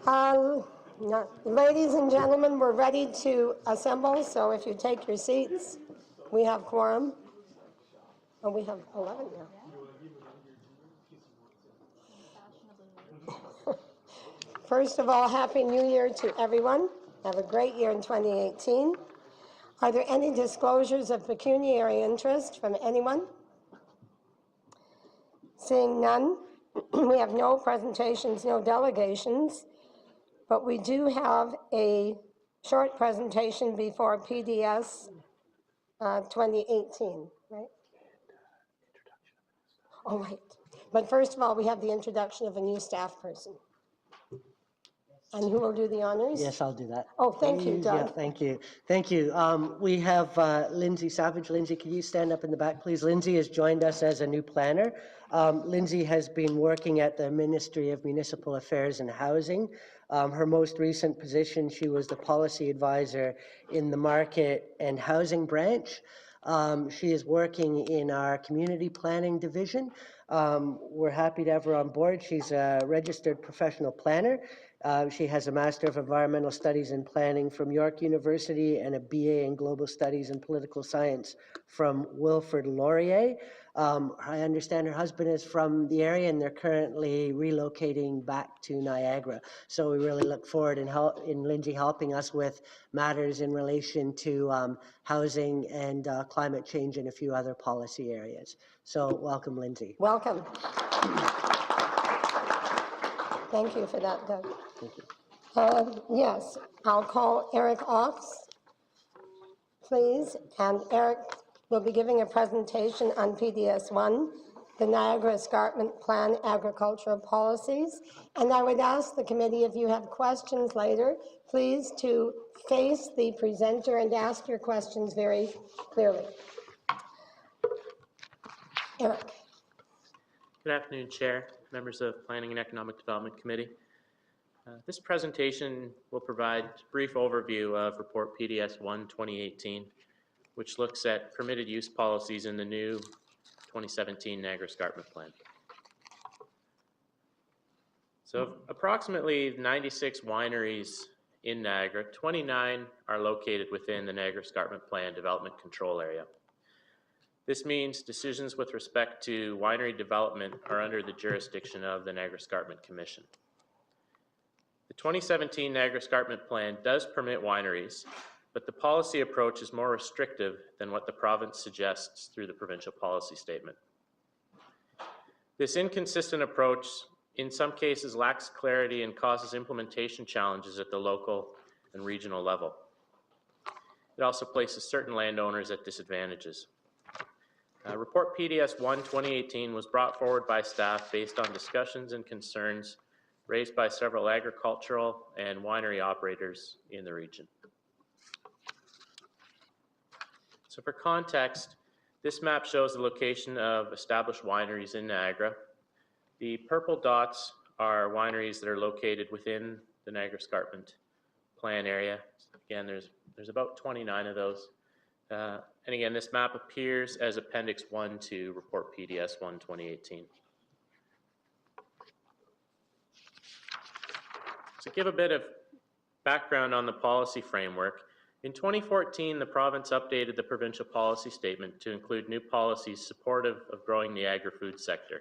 Ladies and gentlemen, we're ready to assemble, so if you take your seats, we have quorum. Oh, we have 11 now. First of all, Happy New Year to everyone. Have a great year in 2018. Are there any disclosures of pecuniary interest from anyone? Seeing none, we have no presentations, no delegations, but we do have a short presentation before PDS 2018, right? Oh, right. But first of all, we have the introduction of a new staff person. And who will do the honors? Yes, I'll do that. Oh, thank you, Doug. Yeah, thank you. Thank you. We have Lindsay Savage. Lindsay, can you stand up in the back, please? Lindsay has joined us as a new planner. Lindsay has been working at the Ministry of Municipal Affairs and Housing. Her most recent position, she was the policy advisor in the Market and Housing branch. She is working in our community planning division. We're happy to have her on board. She's a registered professional planner. She has a Master of Environmental Studies in Planning from York University and a BA in Global Studies and Political Science from Wilfrid Laurier. I understand her husband is from the area and they're currently relocating back to Niagara. So we really look forward in Lindsay helping us with matters in relation to housing and climate change and a few other policy areas. So welcome, Lindsay. Welcome. Thank you for that, Doug. Thank you. Yes, I'll call Eric Ox, please. And Eric will be giving a presentation on PDS-1, the Niagara Escarpment Plan Agricultural Policies. And I would ask the committee, if you have questions later, please to face the presenter and ask your questions very clearly. Eric. Good afternoon, Chair, members of Planning and Economic Development Committee. This presentation will provide a brief overview of Report PDS-1 2018, which looks at permitted use policies in the new 2017 Niagara Escarpment Plan. So approximately 96 wineries in Niagara, 29 are located within the Niagara Escarpment Plan Development Control Area. This means decisions with respect to winery development are under the jurisdiction of the Niagara Escarpment Commission. The 2017 Niagara Escarpment Plan does permit wineries, but the policy approach is more restrictive than what the province suggests through the provincial policy statement. This inconsistent approach in some cases lacks clarity and causes implementation challenges at the local and regional level. It also places certain landowners at disadvantages. Report PDS-1 2018 was brought forward by staff based on discussions and concerns raised by several agricultural and winery operators in the region. So for context, this map shows the location of established wineries in Niagara. The purple dots are wineries that are located within the Niagara Escarpment Plan area. Again, there's about 29 of those. And again, this map appears as Appendix 1 to Report PDS-1 2018. To give a bit of background on the policy framework, in 2014, the province updated the provincial policy statement to include new policies supportive of growing the agri-food sector.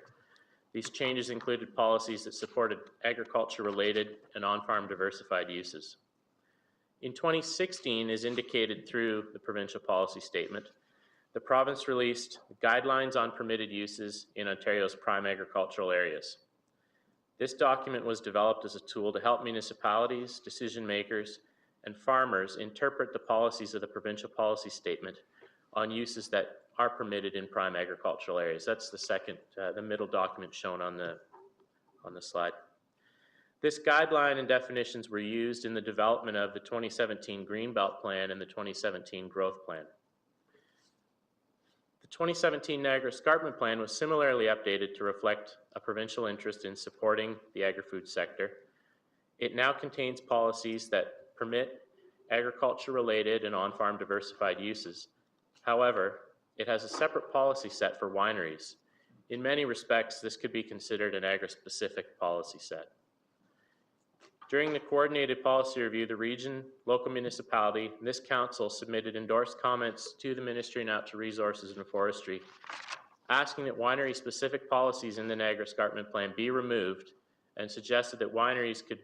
These changes included policies that supported agriculture-related and on-farm diversified uses. In 2016, as indicated through the provincial policy statement, the province released guidelines on permitted uses in Ontario's prime agricultural areas. This document was developed as a tool to help municipalities, decision makers, and farmers interpret the policies of the provincial policy statement on uses that are permitted in prime agricultural areas. That's the middle document shown on the slide. This guideline and definitions were used in the development of the 2017 Greenbelt Plan and the 2017 Growth Plan. The 2017 Niagara Escarpment Plan was similarly updated to reflect a provincial interest in supporting the agri-food sector. It now contains policies that permit agriculture-related and on-farm diversified uses. However, it has a separate policy set for wineries. In many respects, this could be considered an agri-specific policy set. During the coordinated policy review, the region, local municipality, and this council submitted endorsed comments to the Ministry of Natural Resources and Forestry, asking that winery-specific policies in the Niagara Escarpment Plan be removed, and suggested that wineries could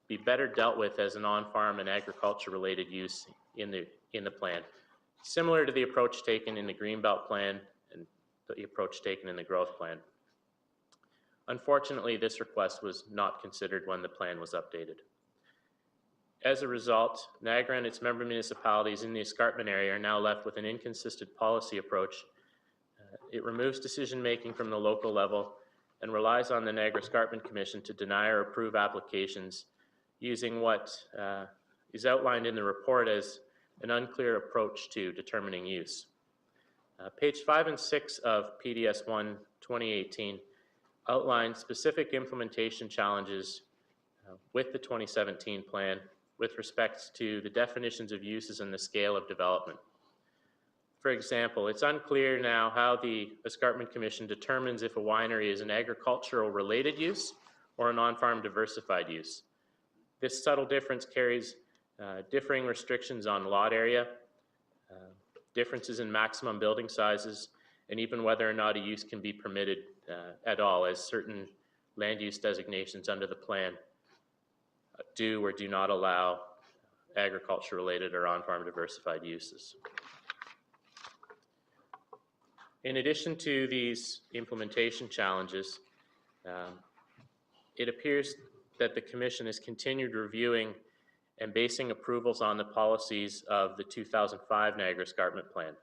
be better dealt with as an on-farm and agriculture-related use in the plan, similar to the approach taken in the Greenbelt Plan and the approach taken in the Growth Plan. Unfortunately, this request was not considered when the plan was updated. As a result, Niagara and its member municipalities in the escarpment area are now left with an inconsistent policy approach. It removes decision-making from the local level and relies on the Niagara Escarpment Commission to deny or approve applications using what is outlined in the report as an unclear approach to determining use. Page 5 and 6 of PDS 1 2018 outline specific implementation challenges with the 2017 plan with respect to the definitions of uses and the scale of development. For example, it's unclear now how the Escarpment Commission determines if a winery is an agricultural related use or a non-farm diversified use. This subtle difference carries differing restrictions on lot area, differences in maximum building sizes, and even whether or not a use can be permitted at all, as certain land use designations under the plan do or do not allow agriculture-related or on-farm diversified uses. In addition to these implementation challenges, it appears that the Commission has continued reviewing and basing approvals on the policies of the 2005 Niagara Escarpment Plan.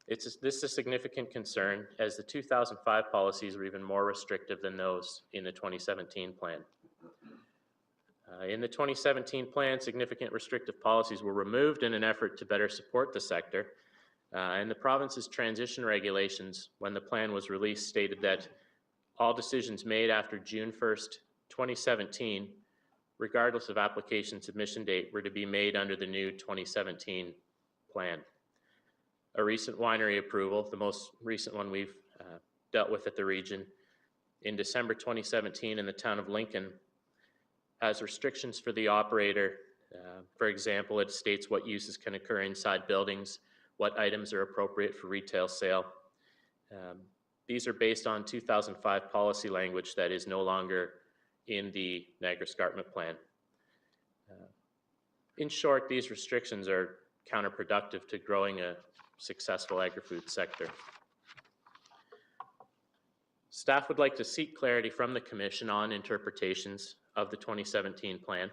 This is a significant concern, as the 2005 policies were even more restrictive than those in the 2017 plan. In the 2017 plan, significant restrictive policies were removed in an effort to better support the sector, and the province's transition regulations, when the plan was released, stated that all decisions made after June 1st, 2017, regardless of application submission date, were to be made under the new 2017 plan. A recent winery approval, the most recent one we've dealt with at the region, in December 2017 in the town of Lincoln, has restrictions for the operator. For example, it states what uses can occur inside buildings, what items are appropriate for retail sale. These are based on 2005 policy language that is no longer in the Niagara Escarpment Plan. In short, these restrictions are counterproductive to growing a successful agri-food sector. Staff would like to seek clarity from the Commission on interpretations of the 2017 plan.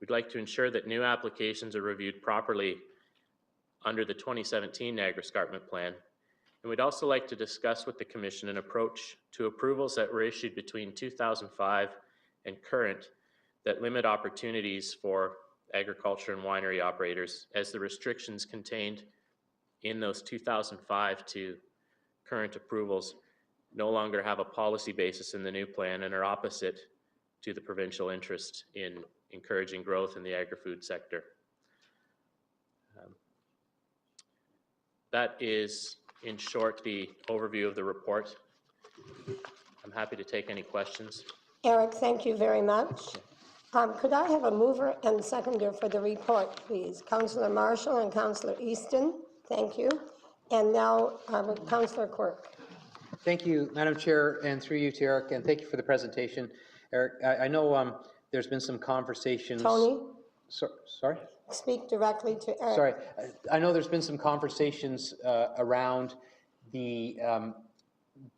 We'd like to ensure that new applications are reviewed properly under the 2017 Niagara Escarpment Plan. And we'd also like to discuss with the Commission an approach to approvals that were issued between 2005 and current that limit opportunities for agriculture and winery operators, as the restrictions contained in those 2005 to current approvals no longer have a policy basis in the new plan and are opposite to the provincial interest in encouraging growth in the agri-food sector. That is, in short, the overview of the report. I'm happy to take any questions. Eric, thank you very much. Could I have a mover and seconder for the report, please? Councillor Marshall and Councillor Easton, thank you. And now, Councillor Quirk. Thank you, Madam Chair, and through you to Eric, and thank you for the presentation. Eric, I know there's been some conversations. Tony? Sorry? Speak directly to Eric. Sorry. I know there's been some conversations around the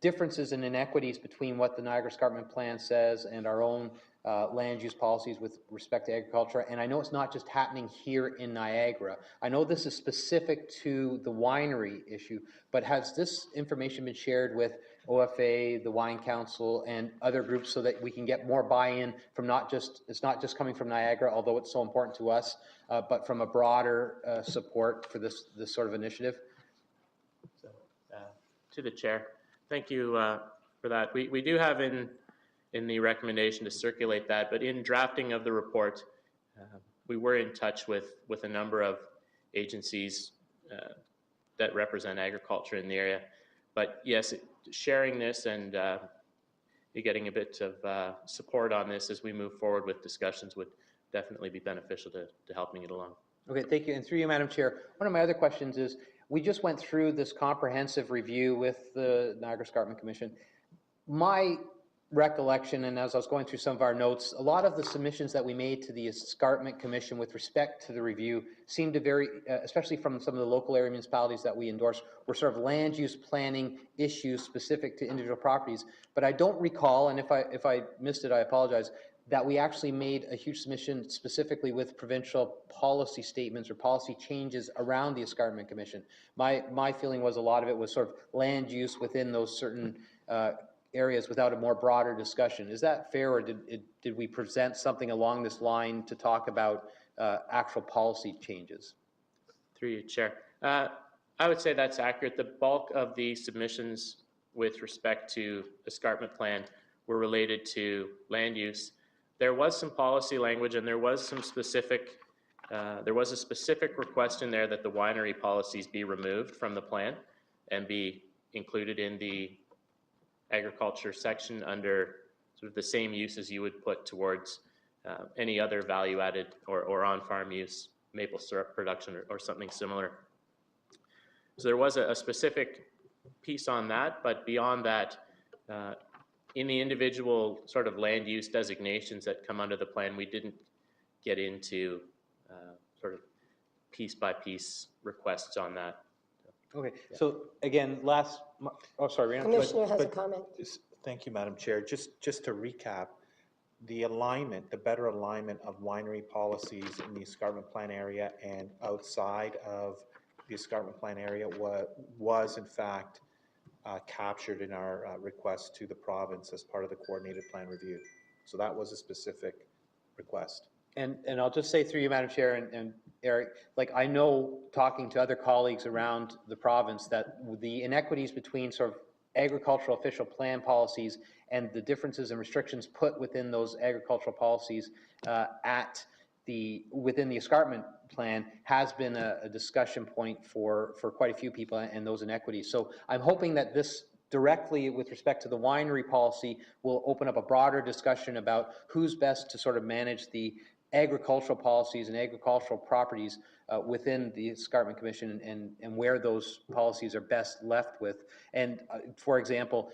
differences and inequities between what the Niagara Escarpment Plan says and our own land use policies with respect to agriculture. And I know it's not just happening here in Niagara. I know this is specific to the winery issue, but has this information been shared with OFA, the Wine Council, and other groups so that we can get more buy-in from it's not just coming from Niagara, although it's so important to us, but from a broader support for this sort of initiative? So, to the Chair, thank you for that. We do have in the recommendation to circulate that, but in drafting of the report, we were in touch with a number of agencies that represent agriculture in the area. But yes, sharing this and be getting a bit of support on this as we move forward with discussions would definitely be beneficial to helping it along. Okay, thank you. And through you, Madam Chair, one of my other questions is, we just went through this comprehensive review with the Niagara Escarpment Commission. My recollection, and as I was going through some of our notes, a lot of the submissions that we made to the Escarpment Commission with respect to the review seemed to vary, especially from some of the local area municipalities that we endorsed, were sort of land use planning issues specific to individual properties. But I don't recall, and if I missed it, I apologize, that we actually made a huge submission specifically with provincial policy statements or policy changes around the Escarpment Commission. My feeling was a lot of it was sort of land use within those certain areas without a more broader discussion. Is that fair, or did we present something along this line to talk about actual policy changes? Through you, Chair. I would say that's accurate. The bulk of the submissions with respect to escarpment plan were related to land use. There was some policy language, and there was some specific, there was a specific request in there that the winery policies be removed from the plan and be included in the agriculture section under sort of the same uses you would put towards any other value-added or on-farm use, maple syrup production or something similar. So there was a specific piece on that, but beyond that, in the individual sort of land use designations that come under the plan, we didn't get into sort of piece-by-piece requests on that. Okay, so again, oh, sorry, Rena. Commissioner has a comment. Thank you, Madam Chair. Just to recap, the alignment, the better alignment of winery policies in the escarpment plan area and outside of the escarpment plan area was in fact captured in our request to the province as part of the coordinated plan review. So that was a specific request. And I'll just say through you, Madam Chair, and Eric, like, I know, talking to other colleagues around the province, that the inequities between sort of agricultural official plan policies and the differences and restrictions put within those agricultural policies within the escarpment plan has been a discussion point for quite a few people, and those inequities. So I'm hoping that this directly with respect to the winery policy will open up a broader discussion about who's best to sort of manage the agricultural policies and agricultural properties within the Escarpment Commission, and where those policies are best left with. And for example,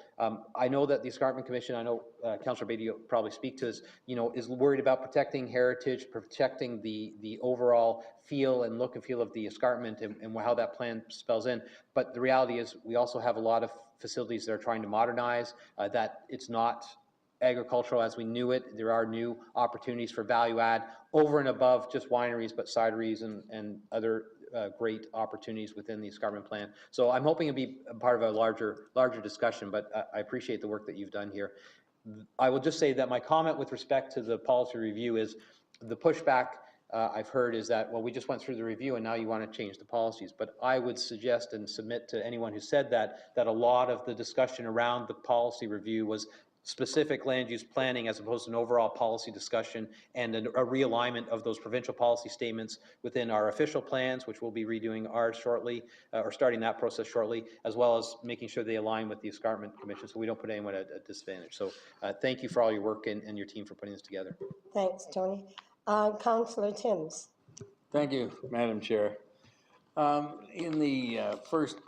I know that the Escarpment Commission, I know Councillor Beatty will probably speak to this, is worried about protecting heritage, protecting the overall feel and look and feel of the escarpment, and how that plan spells in. But the reality is we also have a lot of facilities that are trying to modernize, that it's not agricultural as we knew it. There are new opportunities for value add over and above just wineries, but cideries and other great opportunities within the escarpment plan. So I'm hoping it'll be a part of a larger discussion, but I appreciate the work that you've done here. I will just say that my comment with respect to the policy review is the pushback I've heard is that, well, we just went through the review and now you want to change the policies. But I would suggest and submit to anyone who said that a lot of the discussion around the policy review was specific land use planning as opposed to an overall policy discussion, and a realignment of those provincial policy statements within our official plans, which we'll be redoing ours shortly, or starting that process shortly, as well as making sure they align with the Escarpment Commission so we don't put anyone at a disadvantage. So thank you for all your work and your team for putting this together. Thanks, Tony. Councillor Timms. Thank you, Madam Chair. In the first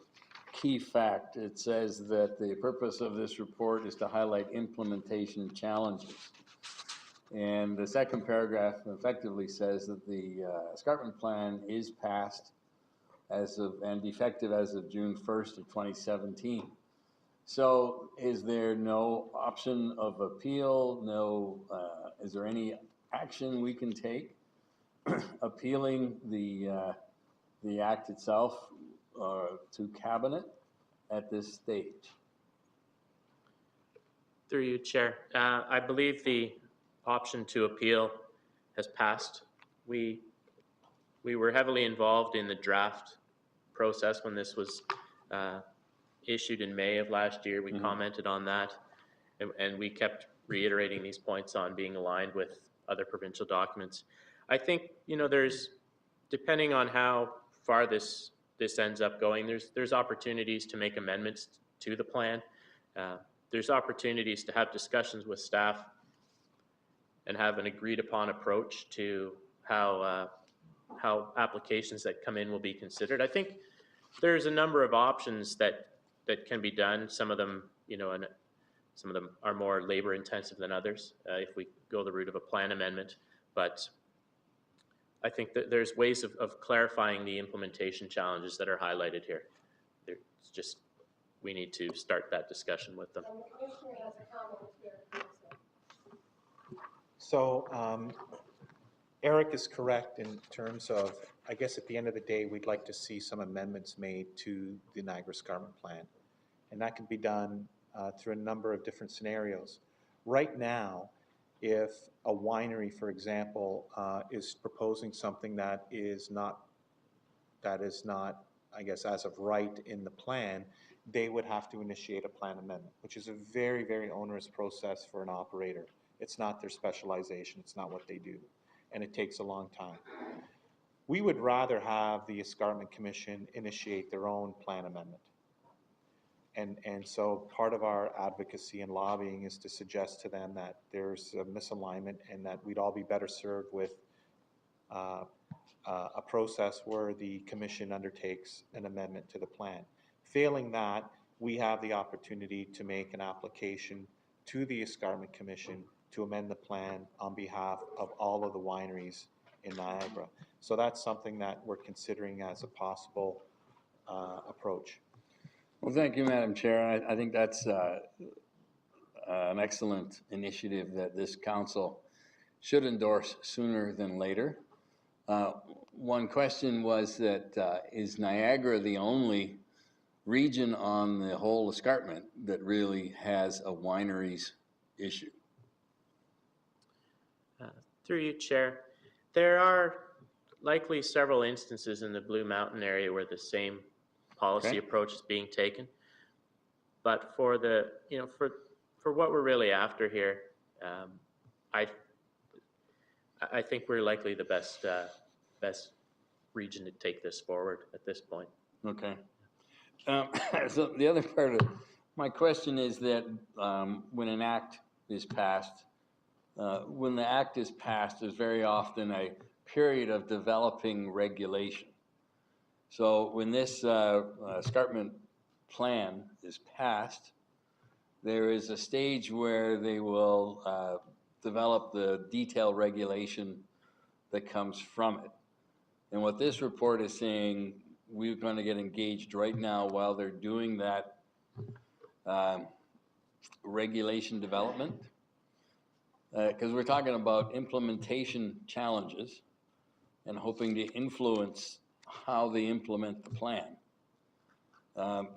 key fact, it says that the purpose of this report is to highlight implementation challenges. And the second paragraph effectively says that the escarpment plan is passed and effective as of June 1st of 2017. So is there no option of appeal? Is there any action we can take appealing the act itself to cabinet at this stage? Through you, Chair. I believe the option to appeal has passed. We were heavily involved in the draft process when this was issued in May of last year. We commented on that, and we kept reiterating these points on being aligned with other provincial documents. I think, there's, depending on how far this ends up going, there's opportunities to make amendments to the plan. there's opportunities to have discussions with staff and have an agreed upon approach to how applications that come in will be considered. I think there's a number of options that can be done. Some of them, and some of them are more labor intensive than others if we go the route of a plan amendment. But I think that there's ways of clarifying the implementation challenges that are highlighted here. It's just, we need to start that discussion with them. And the commissioner has a comment here, Councillor. So Eric is correct in terms of, I guess at the end of the day, we'd like to see some amendments made to the Niagara Escarpment Plan. And that can be done through a number of different scenarios. Right now, if a winery, for example, is proposing something that is not, I guess, as of right in the plan, they would have to initiate a plan amendment, which is a very, very onerous process for an operator. It's not their specialization, it's not what they do, and it takes a long time. We would rather have the Escarpment Commission initiate their own plan amendment. And so part of our advocacy and lobbying is to suggest to them that there's a misalignment and that we'd all be better served with a process where the commission undertakes an amendment to the plan. Failing that, we have the opportunity to make an application to the Escarpment Commission to amend the plan on behalf of all of the wineries in Niagara. So that's something that we're considering as a possible approach. Well, thank you, Madam Chair. I think that's an excellent initiative that this council should endorse sooner than later. One question was that is Niagara the only region on the whole escarpment that really has a wineries issue? Through you, Chair. There are likely several instances in the Blue Mountain area where the same policy approach is being taken. But for the, for what we're really after here, I think we're likely the best region to take this forward at this point. Okay. So the other part of my question is that when an act is passed, when the act is passed, there's very often a period of developing regulation. So when this escarpment plan is passed, there is a stage where they will develop the detailed regulation that comes from it. And what this report is saying, we're going to get engaged right now while they're doing that regulation development. Because we're talking about implementation challenges and hoping to influence how they implement the plan.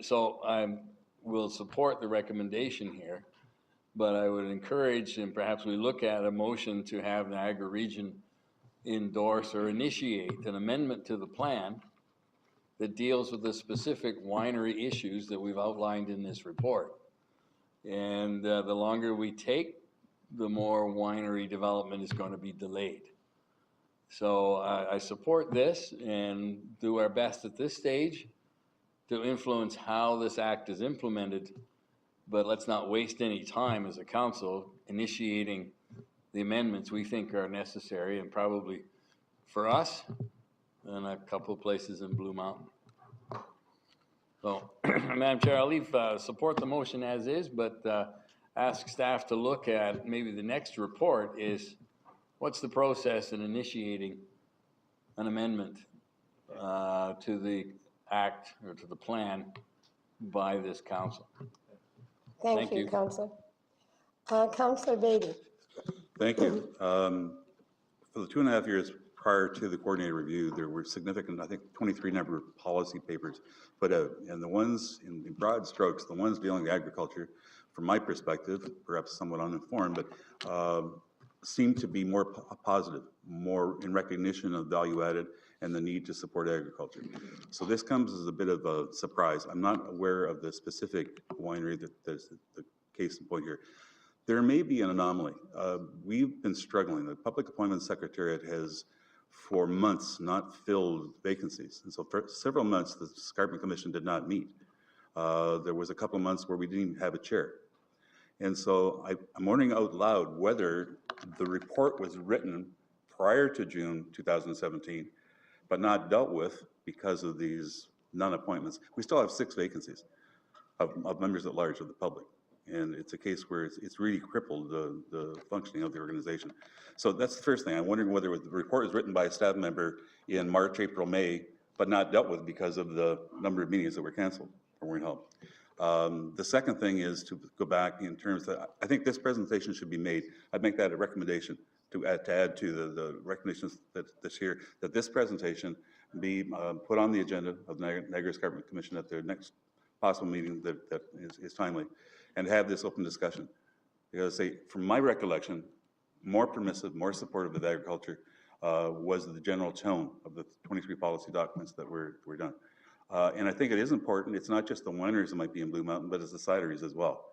So I will support the recommendation here, but I would encourage, and perhaps we look at a motion to have Niagara Region endorse or initiate an amendment to the plan that deals with the specific winery issues that we've outlined in this report. And the longer we take, the more winery development is going to be delayed. So I support this and do our best at this stage to influence how this act is implemented, but let's not waste any time as a council initiating the amendments we think are necessary and probably for us and a couple of places in Blue Mountain. So, Madam Chair, I'll leave support the motion as is, but ask staff to look at maybe the next report is what's the process in initiating an amendment to the act or to the plan by this council. Thank you, Councillor. Councillor Beatty. Thank you. For the 2.5 years prior to the coordinated review, there were significant, I think 23 number of policy papers put out, and the ones in broad strokes, the ones dealing with agriculture, from my perspective, perhaps somewhat uninformed, but seem to be more positive, more in recognition of value added and the need to support agriculture. So this comes as a bit of a surprise. I'm not aware of the specific winery that's the case in point here. There may be an anomaly. We've been struggling. The Public Appointments Secretariat has, for months, not filled vacancies. And so for several months, the Escarpment Commission did not meet. There was a couple of months where we didn't even have a chair. And so I'm wondering out loud whether the report was written prior to June 2017, but not dealt with because of these non-appointments. We still have 6 vacancies of members at large of the public. And it's a case where it's really crippled the functioning of the organization. So that's the first thing. I'm wondering whether the report was written by a staff member in March, April, May, but not dealt with because of the number of meetings that were canceled or weren't held. The second thing is to go back in terms that I think this presentation should be made. I'd make that a recommendation to add to the recognitions that's here, that this presentation be put on the agenda of the Niagara Escarpment Commission at their next possible meeting that is timely, and have this open discussion. Because from my recollection, more permissive, more supportive of agriculture was the general tone of the 23 policy documents that were done. And I think it is important, it's not just the wineries that might be in Blue Mountain, but it's the cideries as well,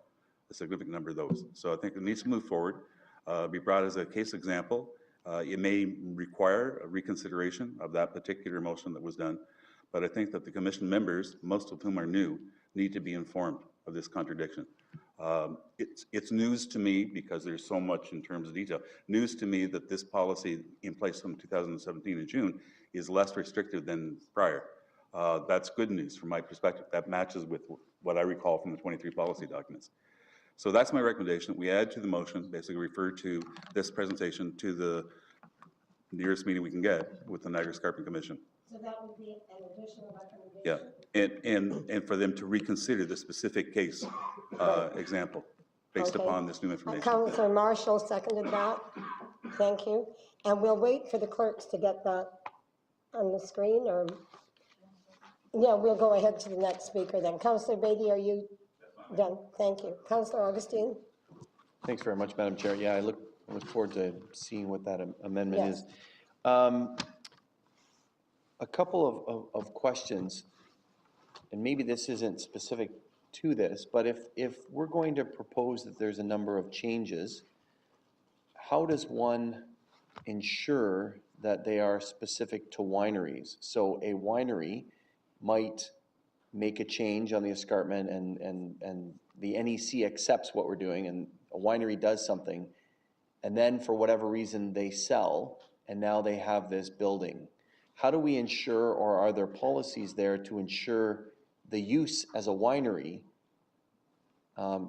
a significant number of those. So I think it needs to move forward, be brought as a case example. It may require a reconsideration of that particular motion that was done, but I think that the commission members, most of whom are new, need to be informed of this contradiction. It's news to me because there's so much in terms of detail. News to me that this policy in place from 2017 in June is less restrictive than prior. That's good news from my perspective. That matches with what I recall from the 23 policy documents. So that's my recommendation. We add to the motion, basically refer to this presentation to the nearest meeting we can get with the Niagara Escarpment Commission. So that would be an additional recommendation? Yeah, and for them to reconsider the specific case example based Okay. upon this new information. Councillor Marshall seconded that. Thank you. And we'll wait for the clerks to get that on the screen, or, yeah, we'll go ahead to the next speaker then. Councillor Beatty, are you done? Thank you. Councillor Augustine? Thanks very much, Madam Chair. Yeah, I look forward to seeing what that amendment Yes. is. A couple of questions, and maybe this isn't specific to this, but if we're going to propose that there's a number of changes, how does one ensure that they are specific to wineries? So a winery might make a change on the escarpment and the NEC accepts what we're doing, and a winery does something, and then for whatever reason they sell, and now they have this building. How do we ensure, or are there policies there to ensure the use as a winery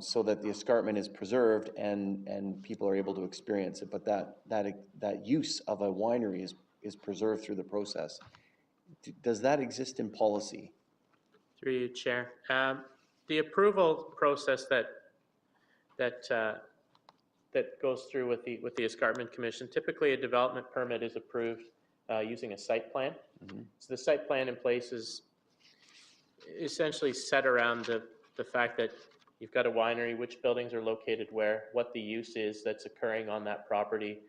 so that the escarpment is preserved and people are able to experience it, but that use of a winery is preserved through the process? Does that exist in policy? Through you, Chair. The approval process that goes through with the Escarpment Commission, typically a development permit is approved using a site plan. Mm-hmm. So the site plan in place is essentially set around the fact that you've got a winery, which buildings are located where, what the use is that's occurring on that property,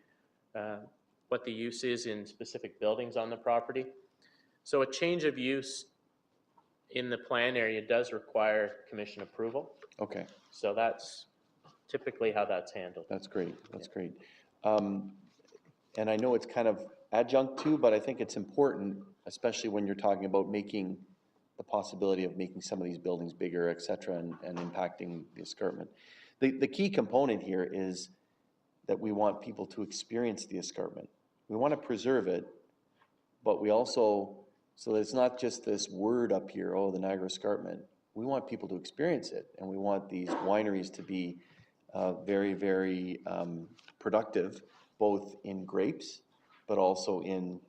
what the use is in specific buildings on the property. So a change of use in the plan area does require commission approval. Okay. So that's typically how that's handled. That's great. That's great. And I know it's kind of adjunct to, but I think it's important, especially when you're talking about making the possibility of making some of these buildings bigger, et cetera, and impacting the escarpment. The key component here is that we want people to experience the escarpment. We want to preserve it, but we also, so that it's not just this word up here, oh, the Niagara Escarpment. We want people to experience it, and we want these wineries to be very, very productive, both in grapes, but also in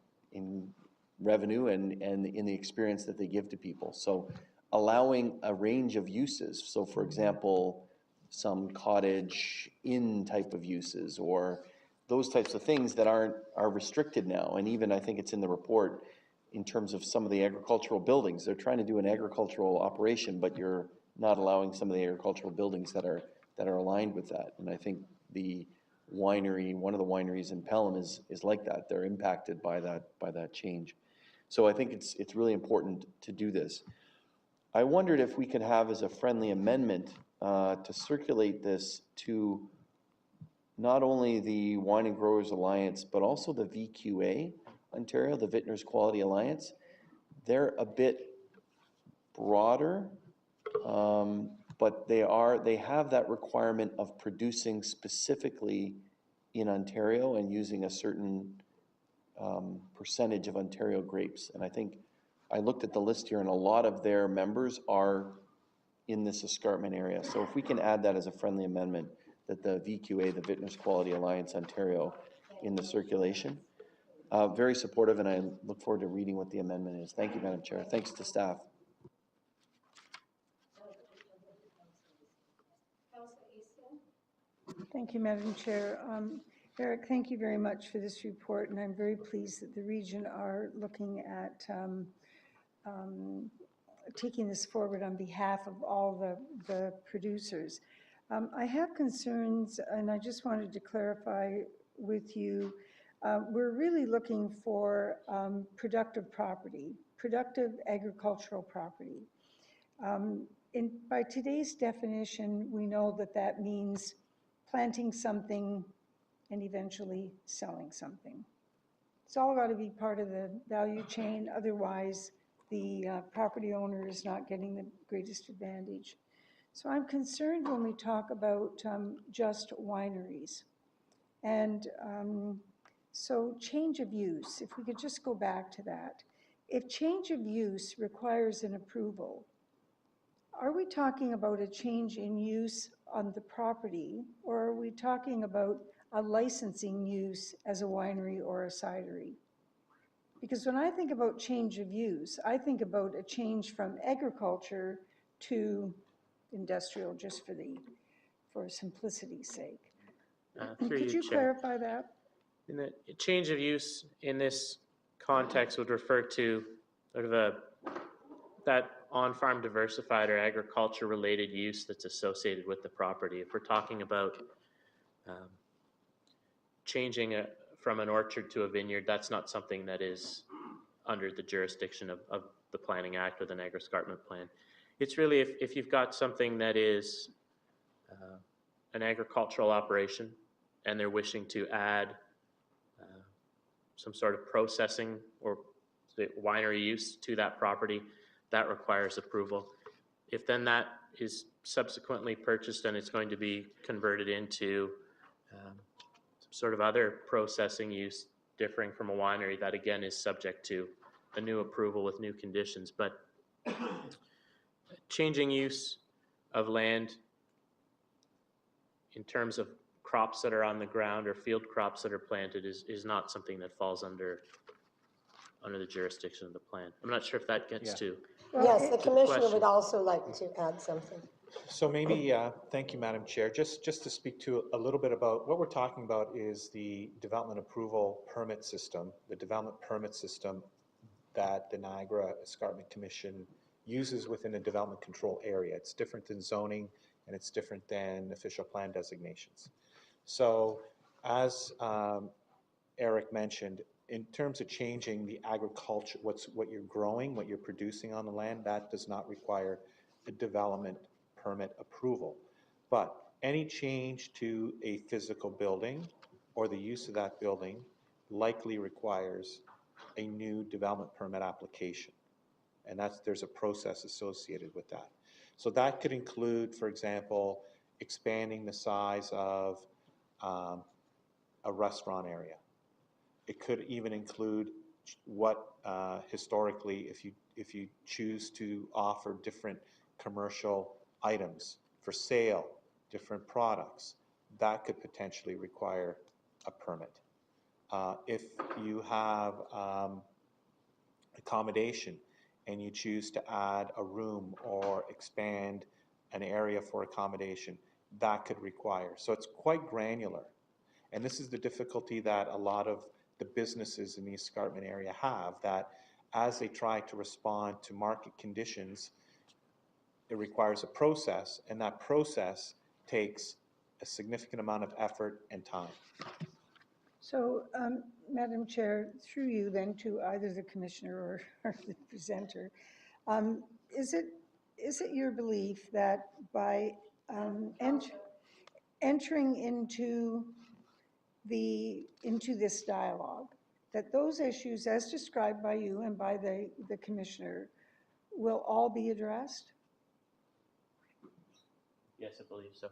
revenue and in the experience that they give to people. So allowing a range of uses. So for example, some cottage inn type of uses, or those types of things that are restricted now. And even I think it's in the report in terms of some of the agricultural buildings. They're trying to do an agricultural operation, but you're not allowing some of the agricultural buildings that are aligned with that. And I think the winery, one of the wineries in Pelham is like that. They're impacted by that change. So I think it's really important to do this. I wondered if we could have as a friendly amendment to circulate this to not only the Wine and Growers Alliance, but also the VQA Ontario, the Vintners Quality Alliance. They're a bit broader but they have that requirement of producing specifically in Ontario and using a certain percentage of Ontario grapes. And I think, I looked at the list here, and a lot of their members are in this escarpment area. So if we can add that as a friendly amendment, that the VQA, the Vintners Quality Alliance Ontario, in the circulation. Very supportive, and I look forward to reading what the amendment is. Thank you, Madam Chair. Thanks to staff. Thank you, Madam Chair. Eric, thank you very much for this report, and I'm very pleased that the region are looking at taking this forward on behalf of all the producers. I have concerns, and I just wanted to clarify with you. We're really looking for productive property, productive agricultural property. By today's definition, we know that that means planting something and eventually selling something. It's all got to be part of the value chain, otherwise the property owner is not getting the greatest advantage. So I'm concerned when we talk about just wineries. And so change of use, if we could just go back to that. If change of use requires an approval, are we talking about a change in use on the property, or are we talking about a licensing use as a winery or a cidery? Because when I think about change of use, I think about a change from agriculture to industrial, just for simplicity's sake. Could you clarify that? And the change of use in this context would refer to sort of that on-farm diversified or agriculture-related use that's associated with the property. If we're talking about changing from an orchard to a vineyard, that's not something that is under the jurisdiction of the Planning Act or the Niagara Escarpment Plan. It's really if you've got something that is an agricultural operation and they're wishing to add some sort of processing or winery use to that property, that requires approval. If then that is subsequently purchased and it's going to be converted into some sort of other processing use differing from a winery, that again is subject to a new approval with new conditions. But changing use of land in terms of crops that are on the ground or field crops that are planted is not something that falls under the jurisdiction of the plan. I'm not sure if that gets to. Yes, the commissioner question. would also like to add something. So maybe, thank you, Madam Chair. Just to speak to a little bit about what we're talking about is the development approval permit system, the development permit system that the Niagara Escarpment Commission uses within a development control area. It's different than zoning and it's different than official plan designations. So as Eric mentioned, in terms of changing the agriculture, what you're growing, what you're producing on the land, that does not require a development permit approval. But any change to a physical building or the use of that building likely requires a new development permit application. And there's a process associated with that. So that could include, for example, expanding the size of a restaurant area. It could even include what historically, if you choose to offer different commercial items for sale, different products, that could potentially require a permit. If you have accommodation and you choose to add a room or expand an area for accommodation, that could require. So it's quite granular. And this is the difficulty that a lot of the businesses in the escarpment area have, that as they try to respond to market conditions, it requires a process, and that process takes a significant amount of effort and time. So, Madam Chair, through you then to either the commissioner or the presenter, is it your belief that by entering into this dialogue, that those issues as described by you and by the commissioner will all be addressed? Yes, I believe so.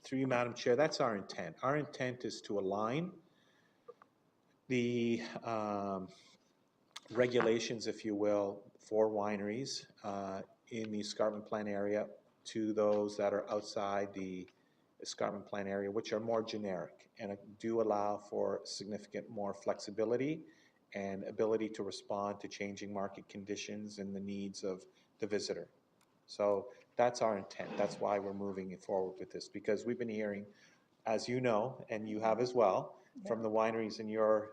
Through you, Madam Chair, that's our intent. Our intent is to align the regulations, if you will, for wineries in the escarpment plan area to those that are outside the escarpment plan area, which are more generic and do allow for significant more flexibility and ability to respond to changing market conditions and the needs of the visitor. So that's our intent. That's why we're moving forward with this, because we've been hearing, as you know, and you have as well, from the wineries in your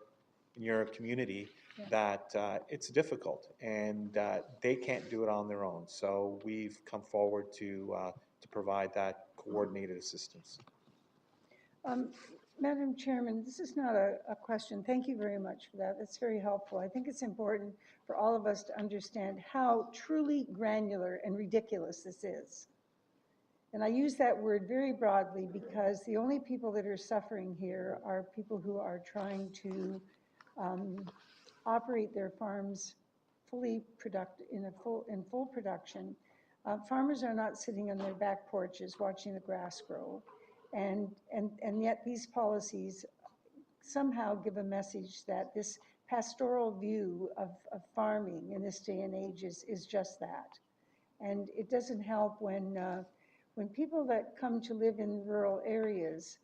community, that it's difficult and they can't do it on their own. So we've come forward to provide that coordinated assistance. Madam Chairman, this is not a question. Thank you very much for that. That's very helpful. I think it's important for all of us to understand how truly granular and ridiculous this is. And I use that word very broadly because the only people that are suffering here are people who are trying to operate their farms in full production. Farmers are not sitting on their back porches watching the grass grow. And yet these policies somehow give a message that this pastoral view of farming in this day and age is just that. And it doesn't help when people that come to live in rural areas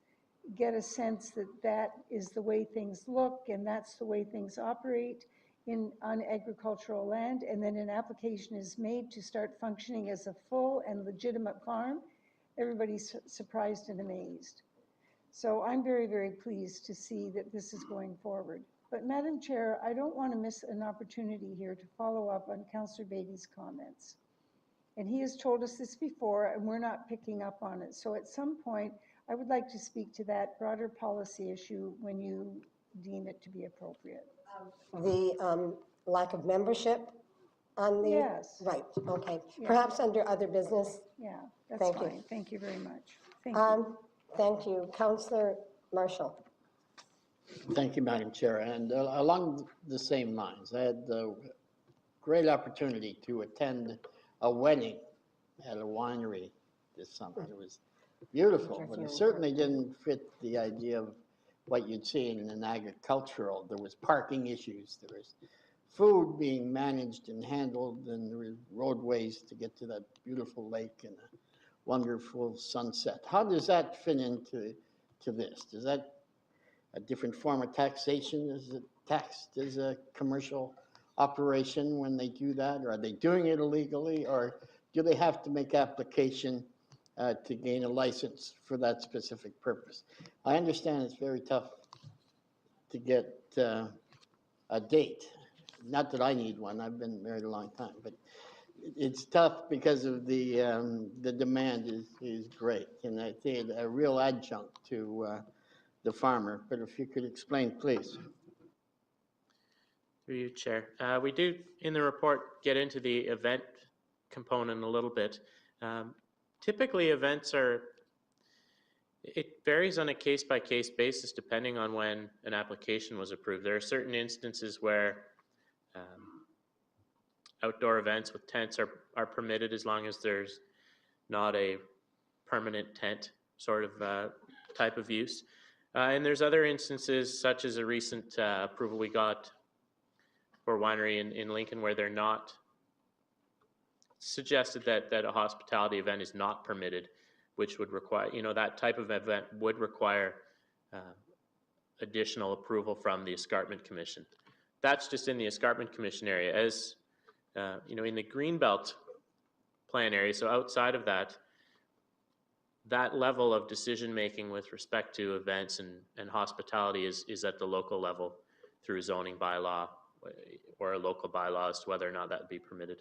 get a sense that that is the way things look and that's the way things operate on agricultural land, and then an application is made to start functioning as a full and legitimate farm, everybody's surprised and amazed. So I'm very, very pleased to see that this is going forward. But Madam Chair, I don't want to miss an opportunity here to follow up on Councillor Beatty's comments. And he has told us this before, and we're not picking up on it. So at some point, I would like to speak to that broader policy issue when you deem it to be appropriate. The lack of membership on the? Yes. Right, okay. Yeah. Perhaps under other business? Yeah, that's Thank you. fine. Thank you very much. Thank you. Thank you. Councillor Marshall. Thank you, Madam Chair. And along the same lines, I had the great opportunity to attend a wedding at a winery this summer. It was beautiful, but it certainly didn't fit the idea of what you'd see in an agricultural. There was parking issues, there was food being managed and handled, and there were roadways to get to that beautiful lake and a wonderful sunset. How does that fit into this? Is that a different form of taxation? Is it taxed as a commercial operation when they do that? Or are they doing it illegally? Or do they have to make application to gain a license for that specific purpose? I understand it's very tough to get a date. Not that I need one, I've been married a long time, but it's tough because of the demand is great, and I think it's a real adjunct to the farmer. But if you could explain, please. Through you, Chair. We do, in the report, get into the event component a little bit. Typically, events it varies on a case-by-case basis depending on when an application was approved. There are certain instances where outdoor events with tents are permitted as long as there's not a permanent tent sort of type of use. And there's other instances, such as a recent approval we got for a winery in Lincoln, where they're not suggested that a hospitality event is not permitted, which would require, that type of event would require additional approval from the Escarpment Commission. That's just in the Escarpment Commission area. As in the Greenbelt plan area, so outside of that level of decision making with respect to events and hospitality is at the local level through zoning bylaw or a local bylaw as to whether or not that would be permitted.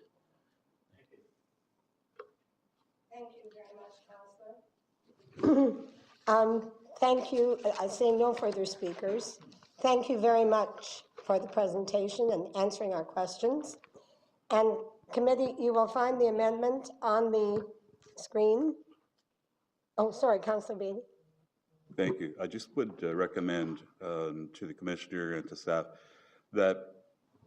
Thank you very much, Councillor. Thank you. I see no further speakers. Thank you very much for the presentation and answering our questions. And committee, you will find the amendment on the screen. Oh, sorry, Councillor Beatty. Thank you. I just would recommend to the Commissioner and to staff that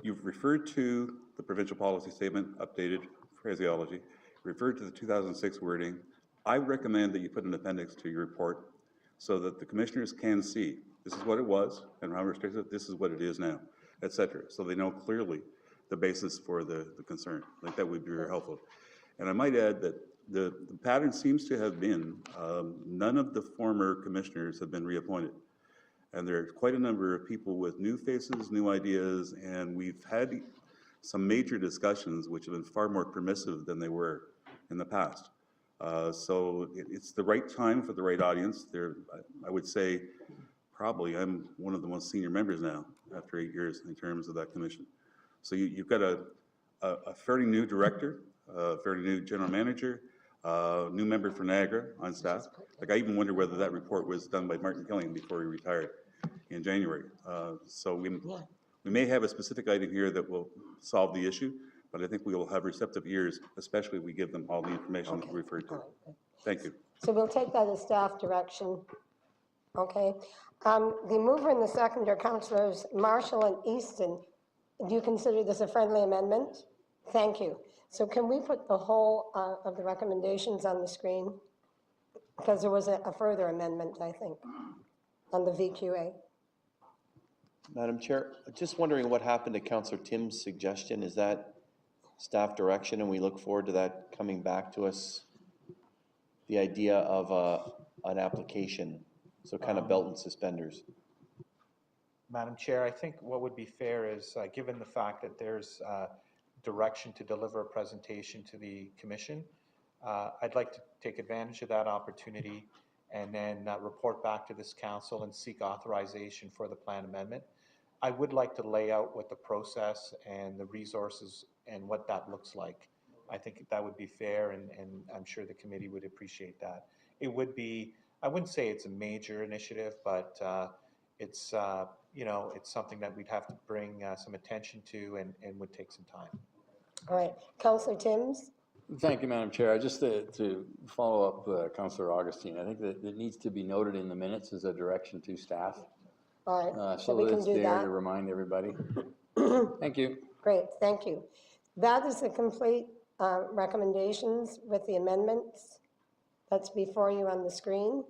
you've referred to the provincial policy statement, updated phraseology, referred to the 2006 wording. I recommend that you put an appendix to your report so that the commissioners can see this is what it was and how restricted, this is what it is now, et cetera. So they know clearly the basis for the concern. I think that would be very helpful. And I might add that the pattern seems to have been none of the former commissioners have been reappointed. And there are quite a number of people with new faces, new ideas, and we've had some major discussions which have been far more permissive than they were in the past. So it's the right time for the right audience. I would say probably I'm one of the most senior members now after 8 years in terms of that commission. So you've got a fairly new director, a fairly new general manager, new member for Niagara on staff. Like I even wonder whether that report was done by Martin Killian before he retired in January. So we may have a specific item here that will solve the issue, but I think we will have receptive ears, especially if we give them all the information that we referred to. Thank you. So we'll take that as staff direction. Okay. The mover and the seconder, Councillors Marshall and Easton, do you consider this a friendly amendment? Thank you. So can we put the whole of the recommendations on the screen? Because there was a further amendment, I think, on the VQA. Madam Chair, just wondering what happened to Councillor Tim's suggestion. Is that staff direction and we look forward to that coming back to us? The idea of an application, so kind of belt and suspenders. Madam Chair, I think what would be fair is, given the fact that there's direction to deliver a presentation to the Commission, I'd like to take advantage of that opportunity and then report back to this Council and seek authorization for the plan amendment. I would like to lay out what the process and the resources and what that looks like. I think that would be fair, and I'm sure the committee would appreciate that. It would be, I wouldn't say it's a major initiative, but it's, you know, it's something that we'd have to bring some attention to and would take some time. All right. Councillor Timms? Thank you, Madam Chair. Just to follow up Councillor Augustine, I think that it needs to be noted in the minutes as a direction to staff. All right. So we that can it's do there that. to remind everybody. Thank you. Great, thank you. That is the complete recommendations with the amendments that's before you on the screen.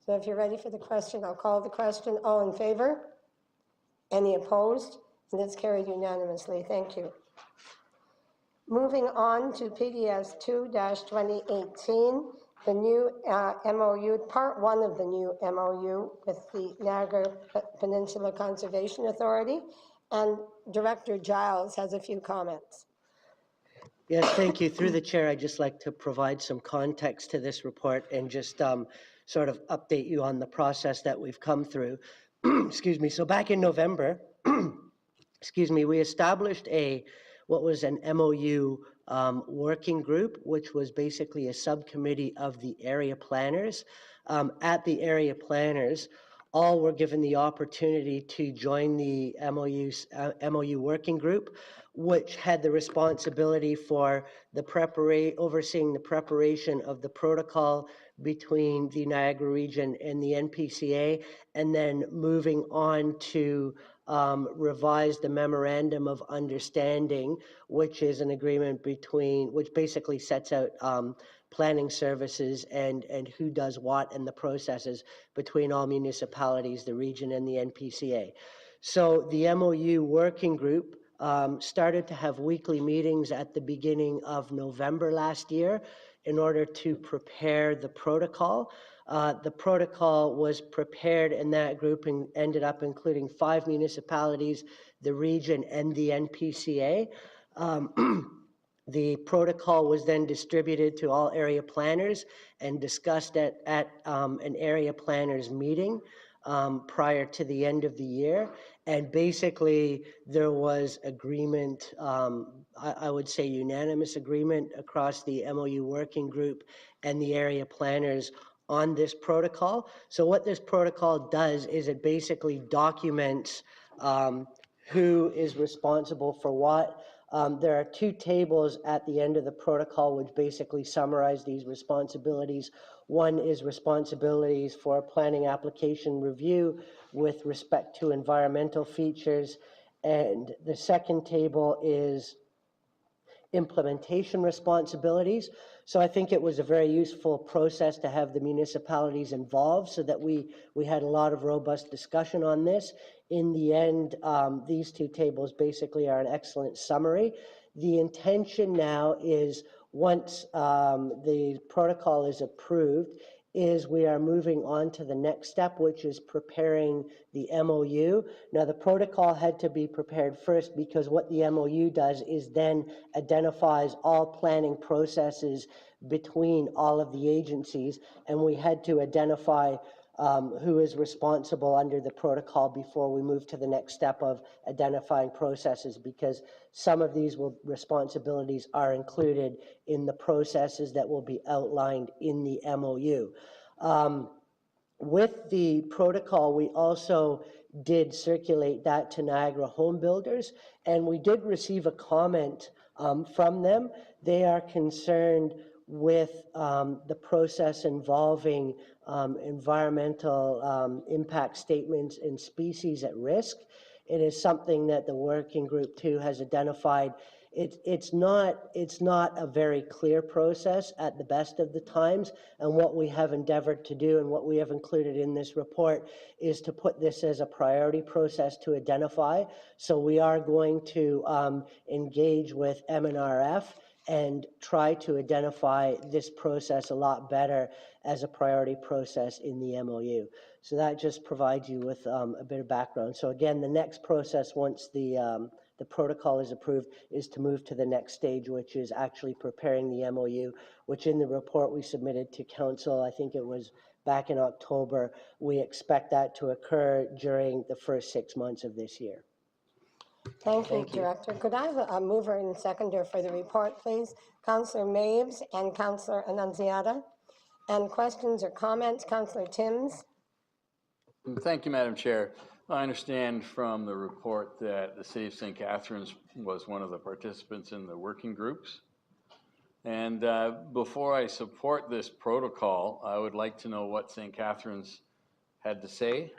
So if you're ready for the question, I'll call the question. All in favor? Any opposed? And it's carried unanimously. Thank you. Moving on to PDS 2-2018, the new MOU, part one of the new MOU with the Niagara Peninsula Conservation Authority. And Director Giles has a few comments. Yes, thank you. Through the chair, I'd just like to provide some context to this report and just sort of update you on the process that we've come through. Excuse me. So back in November, excuse me, we established what was an MOU working group, which was basically a subcommittee of the area planners. At the area planners, all were given the opportunity to join the MOU working group, which had the responsibility for overseeing the preparation of the protocol between the Niagara region and the NPCA, and then moving on to revise the memorandum of understanding, which is an agreement which basically sets out planning services and who does what and the processes between all municipalities, the region, and the NPCA. So the MOU working group started to have weekly meetings at the beginning of November last year in order to prepare the protocol. The protocol was prepared, and that group ended up including 5 municipalities, the region, and the NPCA. The protocol was then distributed to all area planners and discussed at an area planners meeting prior to the end of the year. And basically, there was agreement, I would say unanimous agreement across the MOU working group and the area planners on this protocol. So what this protocol does is it basically documents who is responsible for what. There are 2 tables at the end of the protocol which basically summarize these responsibilities. One is responsibilities for planning application review with respect to environmental features, and the second table is implementation responsibilities. So I think it was a very useful process to have the municipalities involved so that we had a lot of robust discussion on this. In the end, these two tables basically are an excellent summary. The intention now is once the protocol is approved, is we are moving on to the next step, which is preparing the MOU. Now, the protocol had to be prepared first because what the MOU does is then identifies all planning processes between all of the agencies, and we had to identify who is responsible under the protocol before we move to the next step of identifying processes, because some of these responsibilities are included in the processes that will be outlined in the MOU. With the protocol, we also did circulate that to Niagara home builders, and we did receive a comment from them. They are concerned with the process involving environmental impact statements and species at risk. It is something that the working group too has identified. It's not a very clear process at the best of the times, and what we have endeavored to do and what we have included in this report is to put this as a priority process to identify. So we are going to engage with MNRF and try to identify this process a lot better as a priority process in the MOU. So that just provides you with a bit of background. So again, the next process once the protocol is approved is to move to the next stage, which is actually preparing the MOU, which in the report we submitted to council, I think it was back in October. We expect that to occur during the first 6 months of this year. Thank you, Director. Could I have a mover and seconder for the report, please? Councillor Maves and Councillor Annunziata. And questions or comments, Councillor Timms? Thank you, Madam Chair. I understand from the report that the City of St. Catharines was one of the participants in the working groups. And before I support this protocol, I would like to know what St. Catharines had to say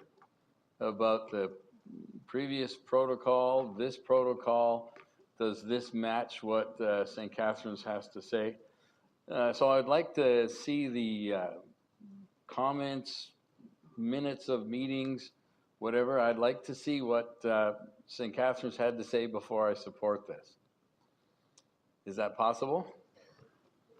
about the previous protocol, this protocol. Does this match what St. Catharines has to say? So I'd like to see the comments, minutes of meetings, whatever. I'd like to see what St. Catharines had to say before I support this. Is that possible?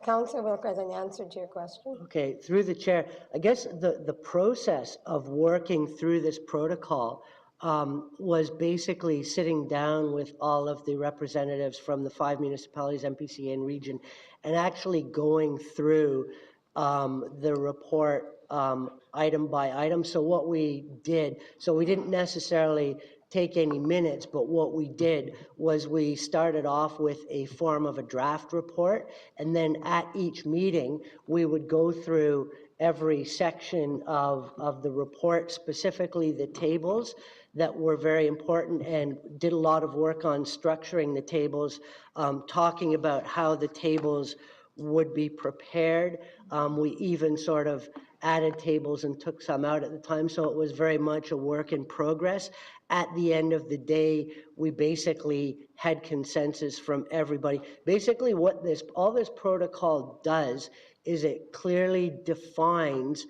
Councillor Wilk has an answer to your question. Okay, through the chair, I guess the process of working through this protocol was basically sitting down with all of the representatives from the 5 municipalities, MPCA and region, and actually going through the report item by item. So what we did, so we didn't necessarily take any minutes, but what we did was we started off with a form of a draft report, and then at each meeting, we would go through every section of the report, specifically the tables that were very important, and did a lot of work on structuring the tables, talking about how the tables would be prepared. We even sort of added tables and took some out at the time, so it was very much a work in progress. At the end of the day, we basically had consensus from everybody. Basically what all this protocol does is it clearly defines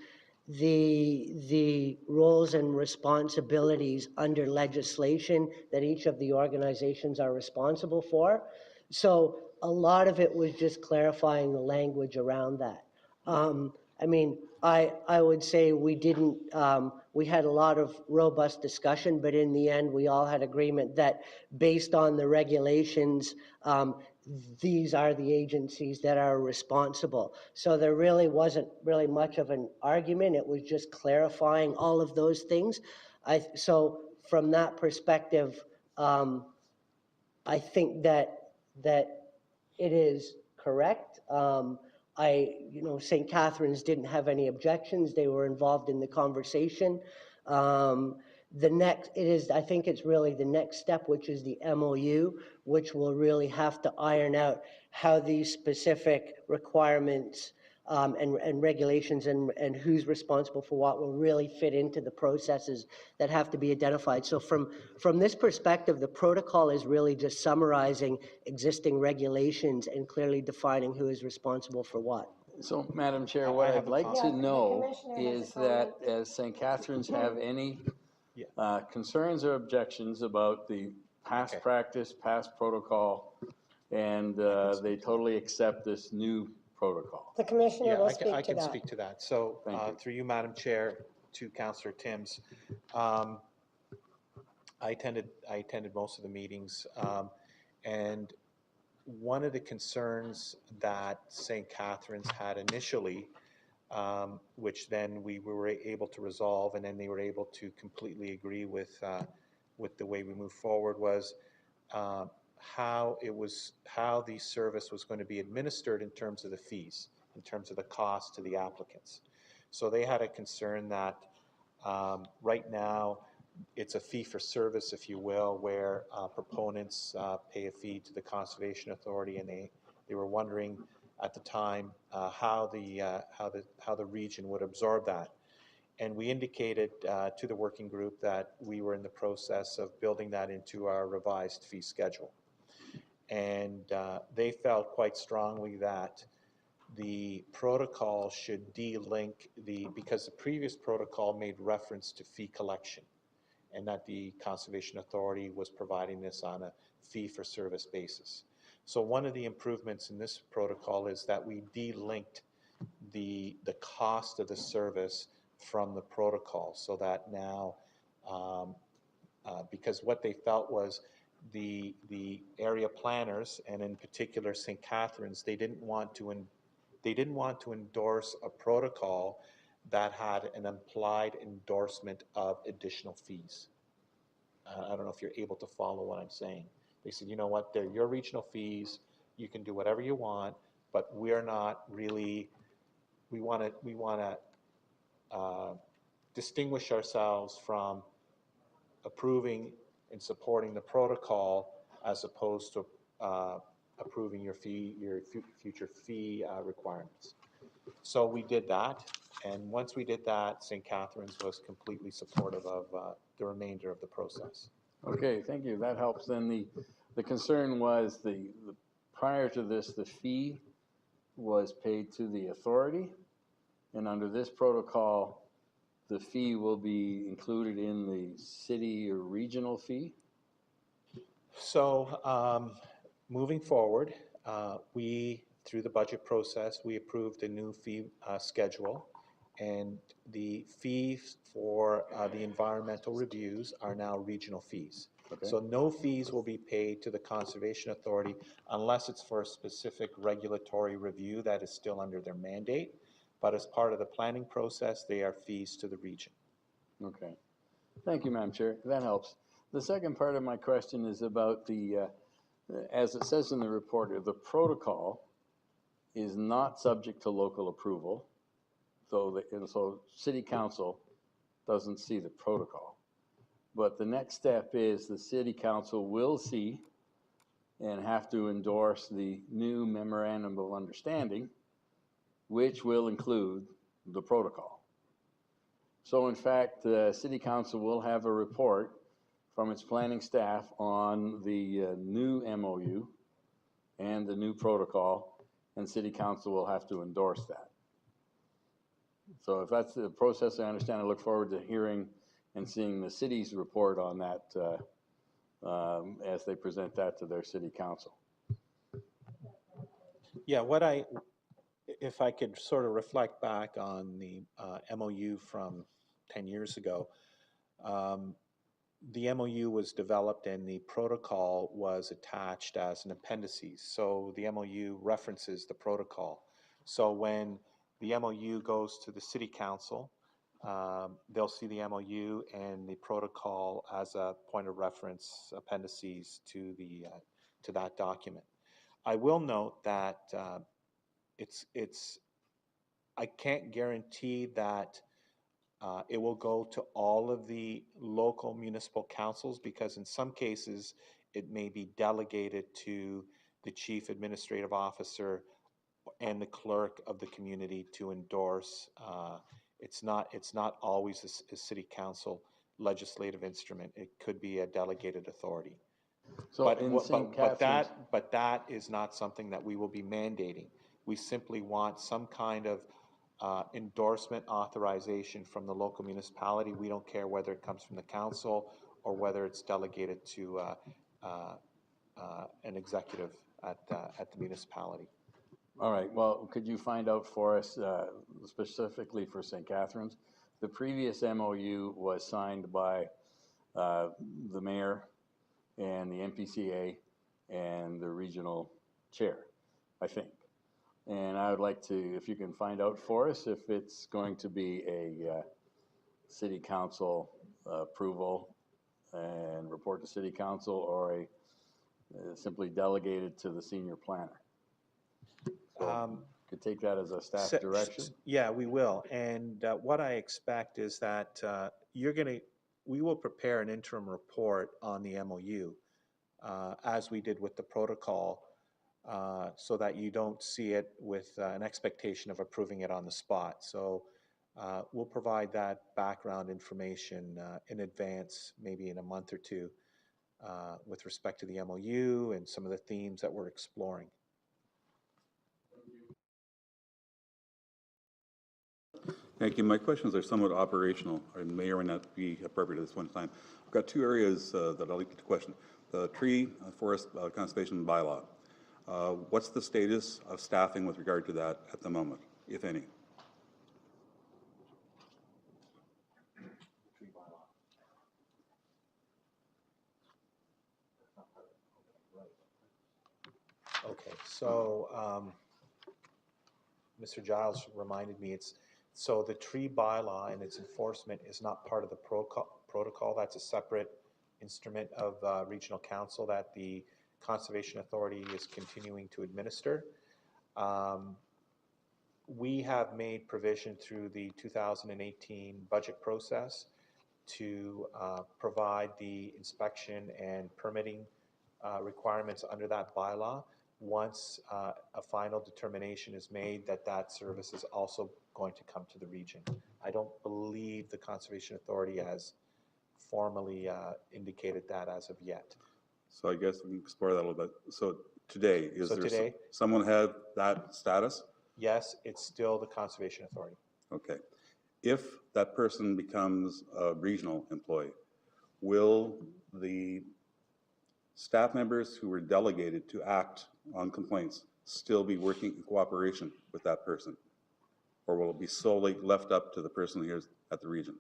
the roles and responsibilities under legislation that each of the organizations are responsible for. So a lot of it was just clarifying the language around that. I mean, I would say we didn't, we had a lot of robust discussion, but in the end, we all had agreement that based on the regulations, these are the agencies that are responsible. So there really wasn't really much of an argument. It was just clarifying all of those things. So from that perspective, I think that it is correct. St. Catharines didn't have any objections. They were involved in the conversation. I think it's really the next step, which is the MOU, which will really have to iron out how these specific requirements and regulations and who's responsible for what will really fit into the processes that have to be identified. So from this perspective, the protocol is really just summarizing existing regulations and clearly defining who is responsible for what. So, Madam Chair, what I'd like Yeah, to the know commissioner has is a that comment. as St. Catharines have any Yeah. concerns or objections about the past Okay. practice, past protocol, and they totally accept this new protocol. The commissioner Yeah, will I speak to can that. speak to that. So Thank you. through you, Madam Chair, to Councillor Timms, I attended most of the meetings, and one of the concerns that St. Catharines had initially, which then we were able to resolve, and then they were able to completely agree with the way we move forward, was how the service was going to be administered in terms of the fees, in terms of the cost to the applicants. So they had a concern that right now it's a fee for service, if you will, where proponents pay a fee to the Conservation Authority, and they were wondering at the time how the region would absorb that. And we indicated to the working group that we were in the process of building that into our revised fee schedule. And they felt quite strongly that the protocol should de-link because the previous protocol made reference to fee collection, and that the Conservation Authority was providing this on a fee-for-service basis. So one of the improvements in this protocol is that we de-linked the cost of the service from the protocol, so that now, because what they felt was the area planners, and in particular St. Catharines, they didn't want to endorse a protocol that had an implied endorsement of additional fees. I don't know if you're able to follow what I'm saying. They said, you know what, they're your regional fees, you can do whatever you want, but we're not really, we want to distinguish ourselves from approving and supporting the protocol as opposed to approving your future fee requirements. So we did that, and once we did that, St. Catharines was completely supportive of the remainder of the process. Okay, thank you. That helps. Then the concern was prior to this, the fee was paid to the authority, and under this protocol, the fee will be included in the city or regional fee? So moving forward, through the budget process, we approved a new fee schedule, and the fees for the environmental reviews are now regional fees. Okay. So no fees will be paid to the Conservation Authority unless it's for a specific regulatory review that is still under their mandate. But as part of the planning process, they are fees to the region. Okay. Thank you, Madam Chair. That helps. The second part of my question is about as it says in the report, the protocol is not subject to local approval, so City Council doesn't see the protocol. But the next step is the City Council will see and have to endorse the new Memorandum of Understanding, which will include the protocol. So in fact, the City Council will have a report from its planning staff on the new MOU and the new protocol, and City Council will have to endorse that. So if that's the process, I understand. I look forward to hearing and seeing the city's report on that as they present that to their City Council. Yeah, if I could sort of reflect back on the MOU from 10 years ago, the MOU was developed and the protocol was attached as an appendices. So the MOU references the protocol. So when the MOU goes to the City Council, they'll see the MOU and the protocol as a point of reference appendices to that document. I will note that I can't guarantee that it will go to all of the local municipal councils, because in some cases it may be delegated to the chief administrative officer and the clerk of the community to endorse. It's not always a city council legislative instrument. It could be a delegated authority. So But, in what- St. but Catharines, that is not something that we will be mandating. We simply want some kind of endorsement authorization from the local municipality. We don't care whether it comes from the council or whether it's delegated to an executive at the municipality. all right, well, could you find out for us, specifically for St. Catharines? The previous MOU was signed by the mayor and the MPCA and the regional chair, I think. And I would like to, if you can find out for us, if it's going to be a city council approval and report to city council, or a simply delegated to the senior planner. So could take that as a staff direction. Yeah, we will. And what I expect is that we will prepare an interim report on the MOU as we did with the protocol, so that you don't see it with an expectation of approving it on the spot. So we'll provide that background information in advance, maybe in a month or two, with respect to the MOU and some of the themes that we're exploring. Thank you. My questions are somewhat operational and may or may not be appropriate at this one time. I've got two areas that I'd like to question. The tree forest conservation bylaw. What's the status of staffing with regard to that at the moment, if any? Okay, so Mr. Giles reminded me, so the tree bylaw and its enforcement is not part of the protocol. That's a separate instrument of regional council that the Conservation Authority is continuing to administer. We have made provision through the 2018 budget process to provide the inspection and permitting requirements under that bylaw. Once a final determination is made that that service is also going to come to the region. I don't believe the Conservation Authority has formally indicated that as of yet. So I guess we can explore that a little bit. So today, today, someone have that status? Yes, it's still the Conservation Authority. Okay. If that person becomes a regional employee, will the staff members who were delegated to act on complaints still be working in cooperation with that person? Or will it be solely left up to the person here at the region?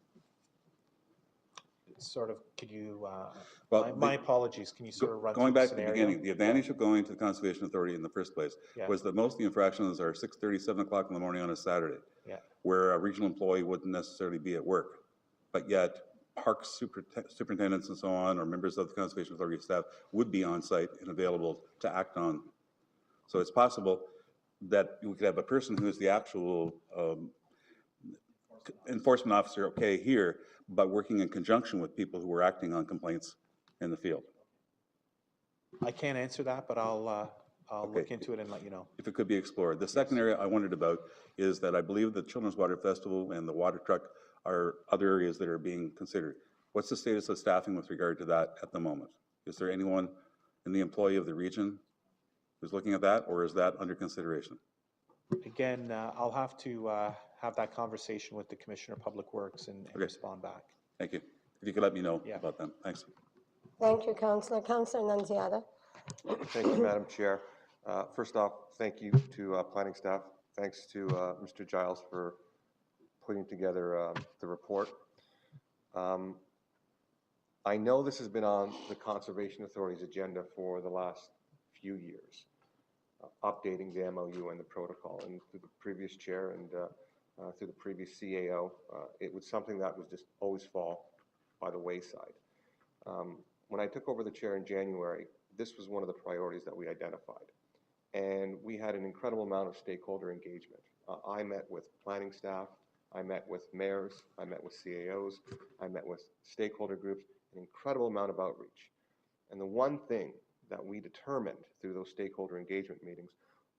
Sort of, could you, Well, my apologies, can you sort of run going through the back to the scenario? beginning, the advantage of going to the Conservation Authority in the first place was that most of the infractions are 6:30, 7 o'clock in the morning on a Saturday, where a regional employee wouldn't necessarily be at work. But yet, park superintendents and so on, or members of the Conservation Authority staff would be on site and available to act on. So it's possible that you could have a person who is the actual enforcement officer, okay, here, but working in conjunction with people who are acting on complaints in the field. I can't answer that, but I'll look into it and let you know. If it could be explored. The second area I wondered about is that I believe the Children's Water Festival and the water truck are other areas that are being considered. What's the status of staffing with regard to that at the moment? Is there anyone in the employee of the region who's looking at that, or is that under consideration? Again, I'll have to have that conversation with the Commissioner of Public Works and respond back. Thank you. If you could let me know about them. Thanks. Thank you, Councillor. Councillor Nunziata. Thank you, Madam Chair. First off, thank you to planning staff. Thanks to Mr. Giles for putting together the report. I know this has been on the Conservation Authority's agenda for the last few years, updating the MOU and the protocol, and through the previous chair and through the previous CAO, it was something that was just always fall by the wayside. When I took over the chair in January, this was one of the priorities that we identified. And we had an incredible amount of stakeholder engagement. I met with planning staff, I met with mayors, I met with CAOs, I met with stakeholder groups, an incredible amount of outreach. And the one thing that we determined through those stakeholder engagement meetings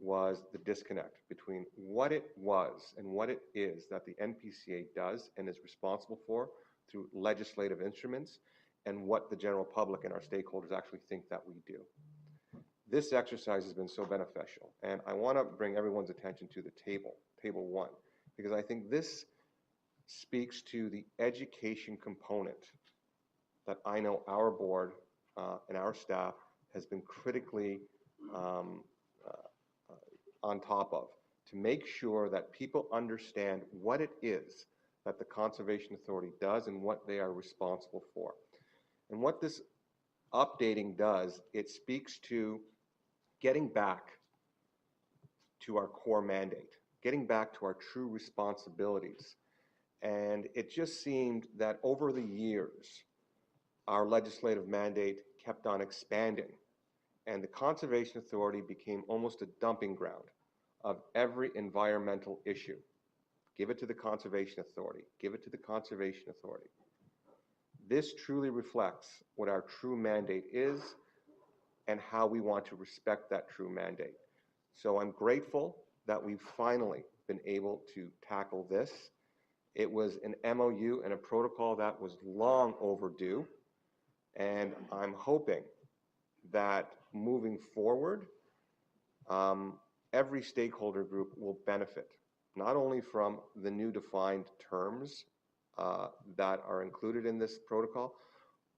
was the disconnect between what it was and what it is that the NPCA does and is responsible for through legislative instruments and what the general public and our stakeholders actually think that we do. This exercise has been so beneficial, and I want to bring everyone's attention to the table 1, because I think this speaks to the education component that I know our board and our staff has been critically on top of, to make sure that people understand what it is that the Conservation Authority does and what they are responsible for. And what this updating does, it speaks to getting back to our core mandate, getting back to our true responsibilities. And it just seemed that over the years, our legislative mandate kept on expanding, and the Conservation Authority became almost a dumping ground of every environmental issue. Give it to the Conservation Authority. Give it to the Conservation Authority. This truly reflects what our true mandate is and how we want to respect that true mandate. So I'm grateful that we've finally been able to tackle this. It was an MOU and a protocol that was long overdue, and I'm hoping that moving forward, every stakeholder group will benefit, not only from the new defined terms that are included in this protocol,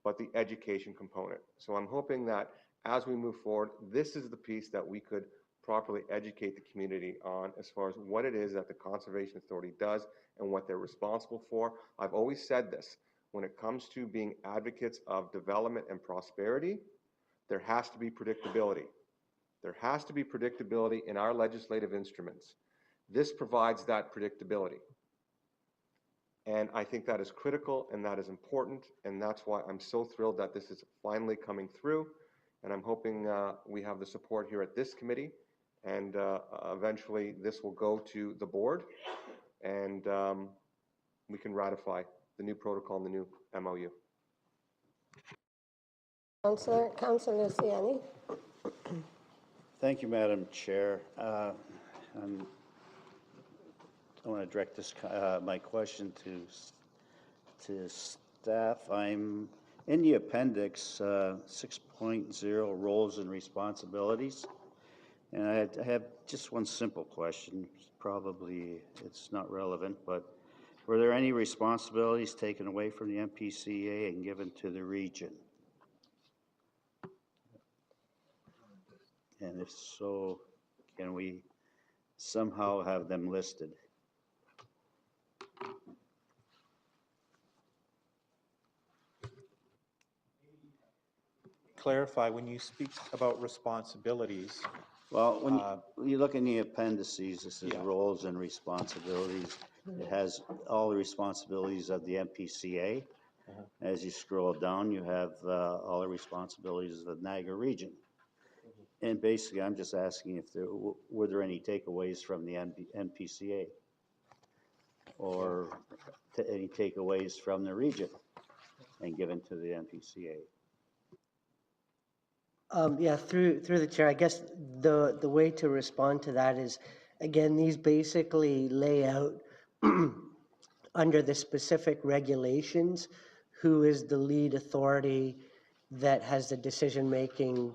but the education component. So I'm hoping that as we move forward, this is the piece that we could properly educate the community on as far as what it is that the Conservation Authority does and what they're responsible for. I've always said this, when it comes to being advocates of development and prosperity, there has to be predictability. There has to be predictability in our legislative instruments. This provides that predictability. And I think that is critical and that is important, and that's why I'm so thrilled that this is finally coming through. And I'm hoping we have the support here at this committee, and eventually this will go to the board, and we can ratify the new protocol and the new MOU. Councillor Luciani. Thank you, Madam Chair. I want to direct this my question to staff. I'm in the appendix 6.0 roles and responsibilities, and I have just one simple question. Probably it's not relevant, but were there any responsibilities taken away from the MPCA and given to the region? And if so, can we somehow have them listed? Clarify, when you speak about responsibilities. Well, when you look in the appendices, this is Yeah. roles and responsibilities. It has all the responsibilities of the MPCA. As you scroll down, you have all the responsibilities of the Niagara region. And basically, I'm just asking if there were there any takeaways from the NPCA or any takeaways from the region and given to the NPCA. Yeah, through the chair, I guess the way to respond to that is, again, these basically lay out under the specific regulations who is the lead authority that has the decision-making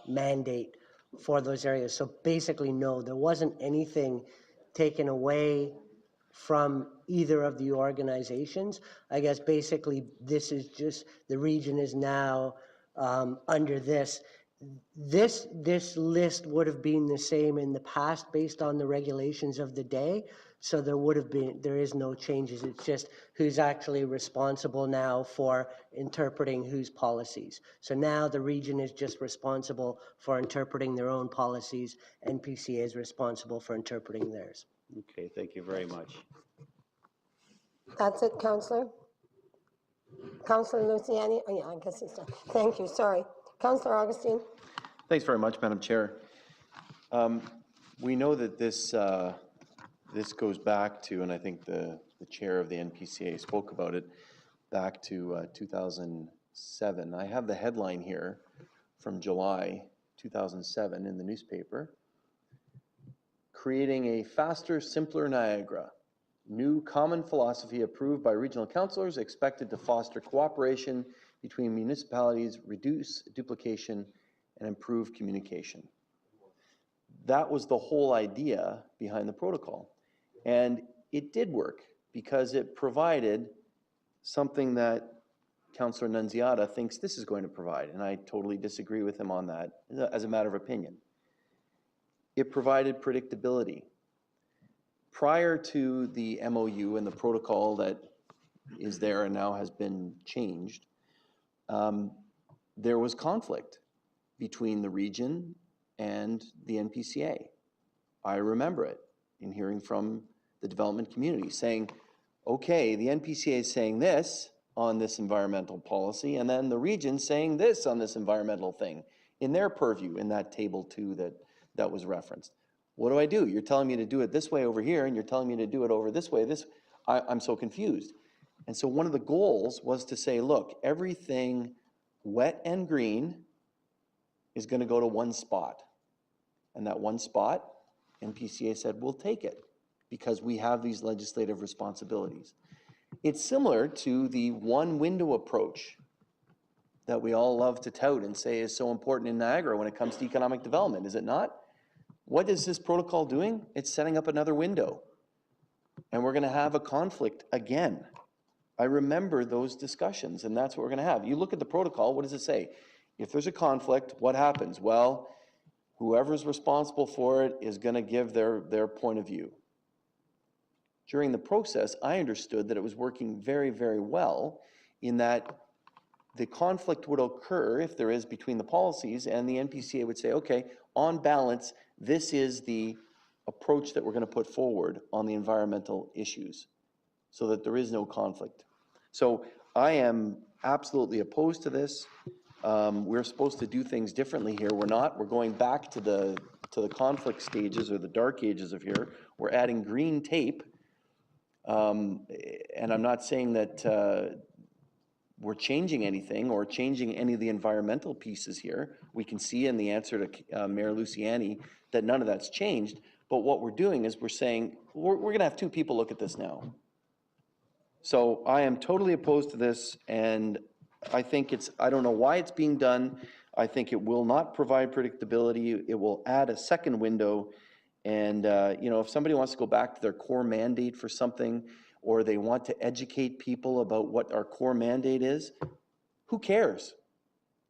mandate for those areas. So basically, no, there wasn't anything taken away from either of the organizations. I guess basically this is just, the region is now under this. This list would have been the same in the past based on the regulations of the day. So there is no changes. It's just who's actually responsible now for interpreting whose policies. So now the region is just responsible for interpreting their own policies. NPCA is responsible for interpreting theirs. Okay, thank you very much. That's it, Councillor? Councillor Luciani? Oh, yeah, I guess he's done. Thank you, sorry. Councillor Augustine? Thanks very much, Madam Chair. We know that this goes back to, and I think the chair of the NPCA spoke about it, back to 2007. I have the headline here from July 2007 in the newspaper. creating a faster, simpler Niagara. New common philosophy approved by regional councillors expected to foster cooperation between municipalities, reduce duplication, and improve communication. That was the whole idea behind the protocol. And it did work because it provided something that Councillor Nunziata thinks this is going to provide, and I totally disagree with him on that as a matter of opinion. It provided predictability. Prior to the MOU and the protocol that is there and now has been changed, there was conflict between the region and the NPCA. I remember it in hearing from the development community saying, okay, the NPCA is saying this on this environmental policy, and then the region saying this on this environmental thing in their purview in that table 2 that was referenced. What do I do? You're telling me to do it this way over here, and you're telling me to do it over this way. I'm so confused. And so one of the goals was to say, look, everything wet and green is going to go to one spot. And that one spot, NPCA said, we'll take it because we have these legislative responsibilities. It's similar to the one window approach that we all love to tout and say is so important in Niagara when it comes to economic development, is it not? What is this protocol doing? It's setting up another window. And we're going to have a conflict again. I remember those discussions, and that's what we're going to have. You look at the protocol, what does it say? If there's a conflict, what happens? Well, whoever's responsible for it is going to give their point of view. During the process, I understood that it was working very, very well in that the conflict would occur, if there is, between the policies, and the NPCA would say, okay, on balance, this is the approach that we're going to put forward on the environmental issues so that there is no conflict. So I am absolutely opposed to this. We're supposed to do things differently here. We're not. We're going back to the conflict stages or the dark ages of here. We're adding green tape. And I'm not saying that we're changing anything or changing any of the environmental pieces here. We can see in the answer to Mayor Luciani that none of that's changed. But what we're doing is we're saying, we're going to have 2 people look at this now. So I am totally opposed to this, and I think I don't know why it's being done. I think it will not provide predictability. It will add a second window. And, if somebody wants to go back to their core mandate for something, or they want to educate people about what our core mandate is, who cares?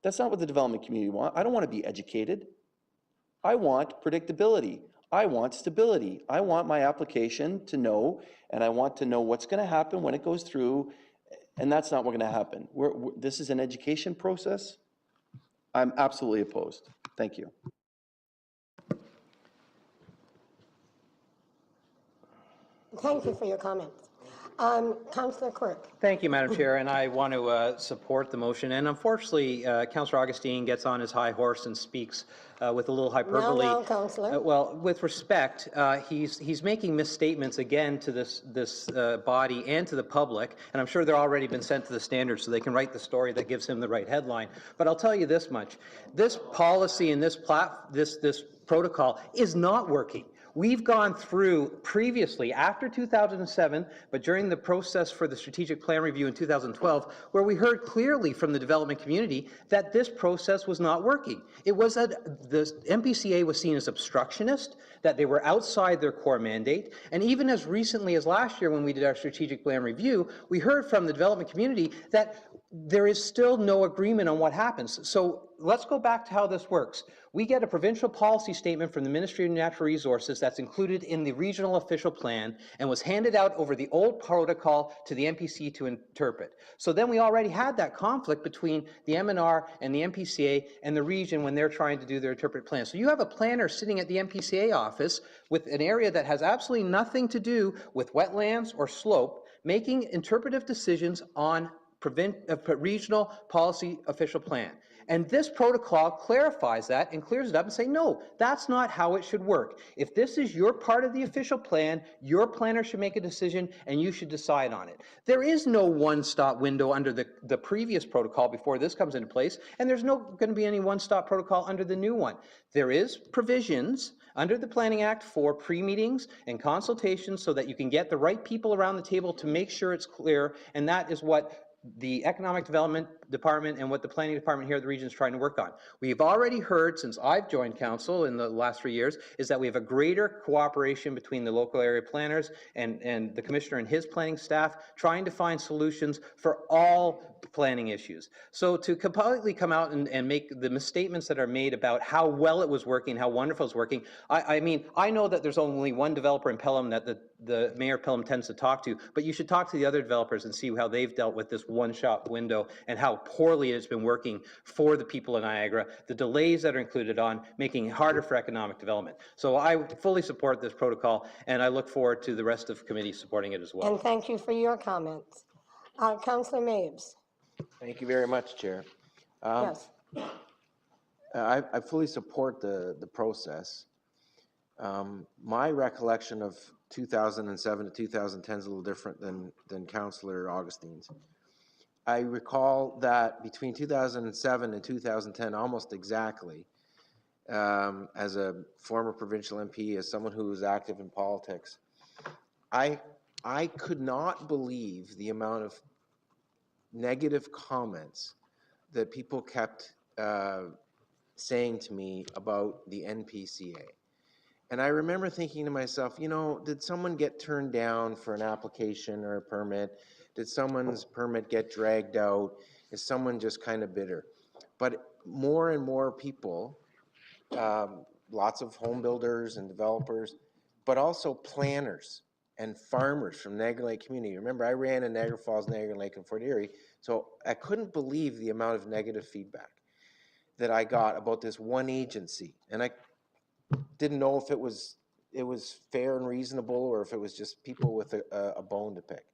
That's not what the development community wants. I don't want to be educated. I want predictability. I want stability. I want my application to know, and I want to know what's going to happen when it goes through, and that's not what's going to happen. This is an education process. I'm absolutely opposed. Thank you. Thank you for your comments. Councillor Quirk. Thank you, Madam Chair, and I want to support the motion. And unfortunately, Councillor Augustine gets on his high horse and speaks with a little hyperbole. No, Councillor. Well, with respect, he's making misstatements again to this body and to the public, and I'm sure they're already been sent to the standards so they can write the story that gives him the right headline. But I'll tell you this much: this policy and this protocol is not working. We've gone through previously, after 2007, but during the process for the strategic plan review in 2012, where we heard clearly from the development community that this process was not working. It was that the MPCA was seen as obstructionist, that they were outside their core mandate, and even as recently as last year when we did our strategic plan review, we heard from the development community that there is still no agreement on what happens. So let's go back to how this works. We get a provincial policy statement from the Ministry of Natural Resources that's included in the regional official plan and was handed out over the old protocol to the MPC to interpret. So then we already had that conflict between the MNR and the MPCA and the region when they're trying to do their interpret plan. So you have a planner sitting at the MPCA office with an area that has absolutely nothing to do with wetlands or slope, making interpretive decisions on regional policy official plan. And this protocol clarifies that and clears it up and say, no, that's not how it should work. If this is your part of the official plan, your planner should make a decision and you should decide on it. There is no one-stop window under the previous protocol before this comes into place, and there's no going to be any one-stop protocol under the new one. There is provisions under the Planning Act for pre-meetings and consultations so that you can get the right people around the table to make sure it's clear, and that is what the Economic Development Department and what the Planning Department here at the region is trying to work on. We've already heard, since I've joined council in the last 3 years, is that we have a greater cooperation between the local area planners and the commissioner and his planning staff, trying to find solutions for all planning issues. So to completely come out and make the misstatements that are made about how well it was working, how wonderful it's working, I mean, I know that there's only one developer in Pelham that the mayor of Pelham tends to talk to, but you should talk to the other developers and see how they've dealt with this one-shop window and how poorly it's been working for the people in Niagara, the delays that are included on making it harder for economic development. So I fully support this protocol, and I look forward to the rest of the committee supporting it as well. And thank you for your comments. Councillor Mapes. Thank you very much, Chair. Yes. I fully support the process. My recollection of 2007 to 2010 is a little different than Councillor Augustine's. I recall that between 2007 and 2010, almost exactly, as a former provincial MP, as someone who was active in politics, I could not believe the amount of negative comments that people kept saying to me about the NPCA. And I remember thinking to myself, you know, did someone get turned down for an application or a permit? Did someone's permit get dragged out? Is someone just kind of bitter? But more and more people, lots of home builders and developers, but also planners and farmers from Niagara Lake community. Remember, I ran in Niagara Falls, Niagara Lake, and Fort Erie, so I couldn't believe the amount of negative feedback that I got about this one agency. And I didn't know if it was fair and reasonable or if it was just people with a bone to pick.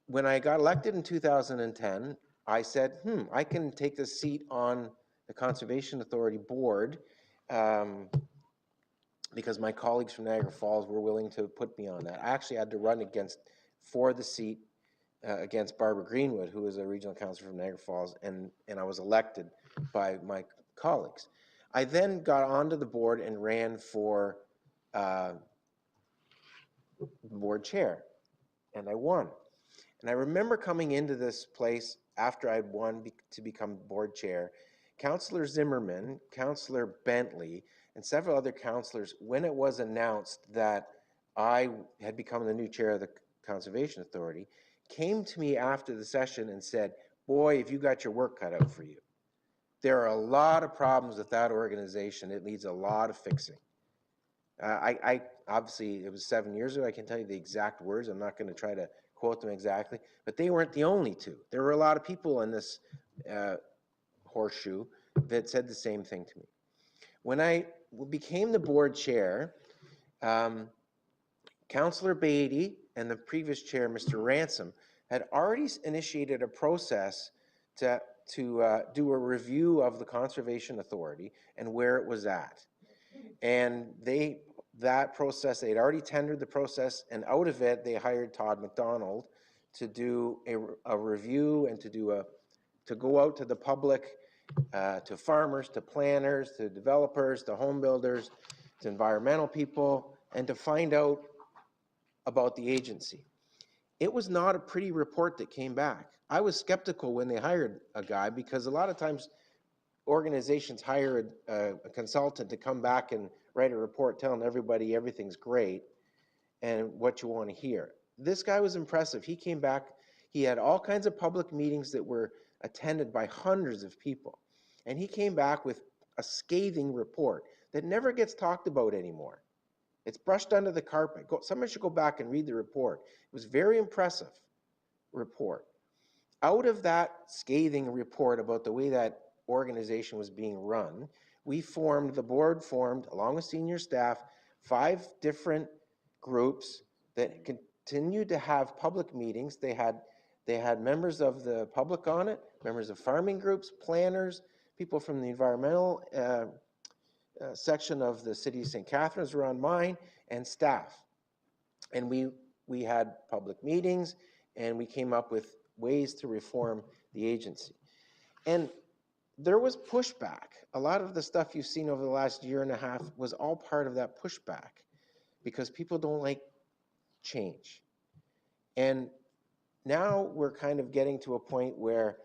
When I got elected in 2010, I said, I can take this seat on the Conservation Authority board because my colleagues from Niagara Falls were willing to put me on that. I actually had to run for the seat against Barbara Greenwood, who is a regional councillor from Niagara Falls, and I was elected by my colleagues. I then got onto the board and ran for board chair, and I won. And I remember coming into this place after I'd won to become board chair, Councillor Zimmerman, Councillor Bentley, and several other councillors, when it was announced that I had become the new chair of the Conservation Authority, came to me after the session and said, boy, have you got your work cut out for you. There are a lot of problems with that organization. It needs a lot of fixing. I obviously, it was 7 years ago. I can tell you the exact words. I'm not going to try to quote them exactly, but they weren't the only two. There were a lot of people in this horseshoe that said the same thing to me. When I became the board chair, Councillor Beatty and the previous chair, Mr. Ransom, had already initiated a process to do a review of the Conservation Authority and where it was at. And that process, they'd already tendered the process, and out of it, they hired Todd McDonald to do a review and to go out to the public, to farmers, to planners, to developers, to home builders, to environmental people, and to find out about the agency. It was not a pretty report that came back. I was skeptical when they hired a guy because a lot of times organizations hire a consultant to come back and write a report telling everybody everything's great and what you want to hear. This guy was impressive. He came back, he had all kinds of public meetings that were attended by hundreds of people. And he came back with a scathing report that never gets talked about anymore. It's brushed under the carpet. Someone should go back and read the report. It was a very impressive report. Out of that scathing report about the way that organization was being run, the board formed, along with senior staff, 5 different groups that continued to have public meetings. They had They had members of the public on it, members of farming groups, planners, people from the environmental section of the city of St. Catharines were on mine, and staff. And we had public meetings, and we came up with ways to reform the agency. And there was pushback. A lot of the stuff you've seen over the last year and a half was all part of that pushback, because people don't like change. And now we're kind of getting to a point where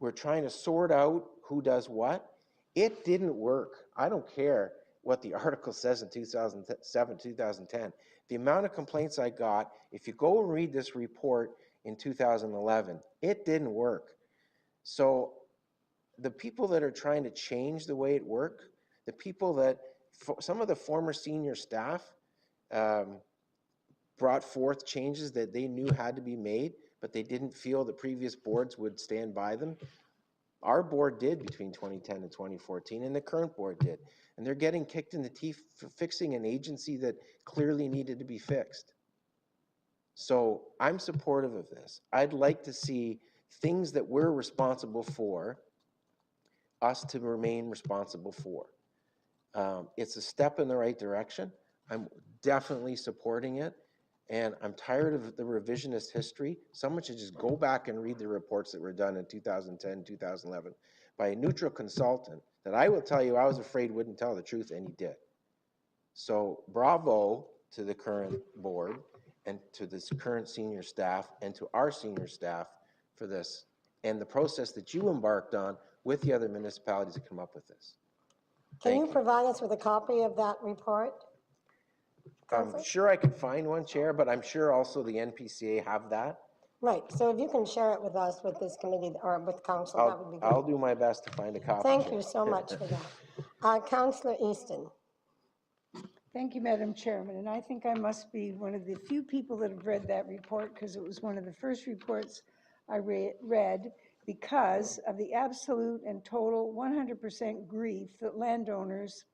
we're trying to sort out who does what. It didn't work. I don't care what the article says in 2007, 2010. The amount of complaints I got, if you go and read this report in 2011, it didn't work. So the people that are trying to change the way it worked, the people that, some of the former senior staff brought forth changes that they knew had to be made, but they didn't feel the previous boards would stand by them. Our board did between 2010 and 2014, and the current board did. And they're getting kicked in the teeth for fixing an agency that clearly needed to be fixed. So I'm supportive of this. I'd like to see things that we're responsible for, us to remain responsible for. It's a step in the right direction. I'm definitely supporting it. And I'm tired of the revisionist history. Someone should just go back and read the reports that were done in 2010, 2011 by a neutral consultant that I will tell you I was afraid wouldn't tell the truth, and he did. So bravo to the current board and to this current senior staff and to our senior staff for this and the process that you embarked on with the other municipalities to come up with this. Can you provide us with a copy of that report? I'm sure I could find one, Chair, but I'm sure also the NPCA have that. Right, so if you can share it with us, with this committee, or with council, that would be I'll good. do my best to find a copy. Thank Chair. you so much for that. Councillor Easton. Thank you, Madam Chairman. And I think I must be one of the few people that have read that report, because it was one of the first reports I read because of the absolute and total 100% grief that landowners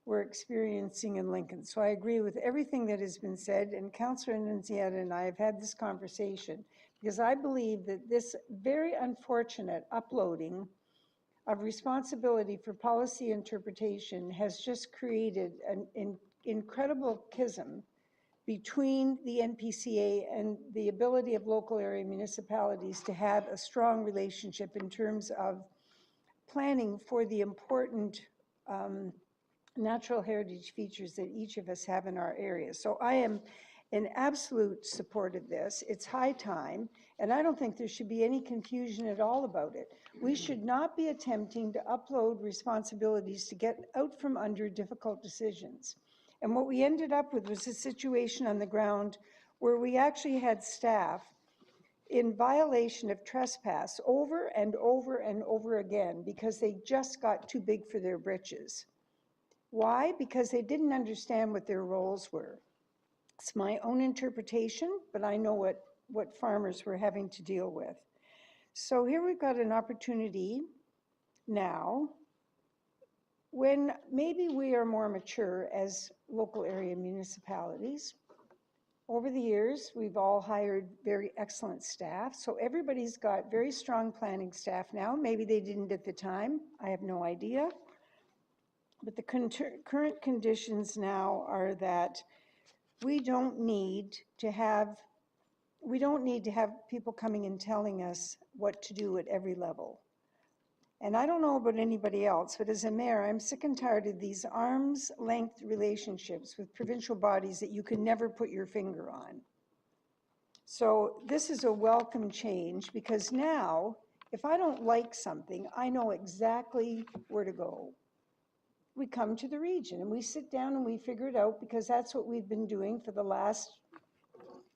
were experiencing in Lincoln. So I agree with everything that has been said, and Councillor Nunziata and I have had this conversation because I believe that this very unfortunate uploading of responsibility for policy interpretation has just created an incredible schism between the NPCA and the ability of local area municipalities to have a strong relationship in terms of planning for the important natural heritage features that each of us have in our areas. So I am in absolute support of this. It's high time, and I don't think there should be any confusion at all about it. We should not be attempting to upload responsibilities to get out from under difficult decisions. And what we ended up with was a situation on the ground where we actually had staff in violation of trespass over and over and over again because they just got too big for their britches. Why? Because they didn't understand what their roles were. It's my own interpretation, but I know what farmers were having to deal with. So here we've got an opportunity now when maybe we are more mature as local area municipalities. Over the years, we've all hired very excellent staff. So everybody's got very strong planning staff now. Maybe they didn't at the time. I have no idea. But the current conditions now are that we don't need to have people coming and telling us what to do at every level. And I don't know about anybody else, but as a mayor, I'm sick and tired of these arm's length relationships with provincial bodies that you can never put your finger on. So this is a welcome change because now, if I don't like something, I know exactly where to go. We come to the region and we sit down and we figure it out because that's what we've been doing for the last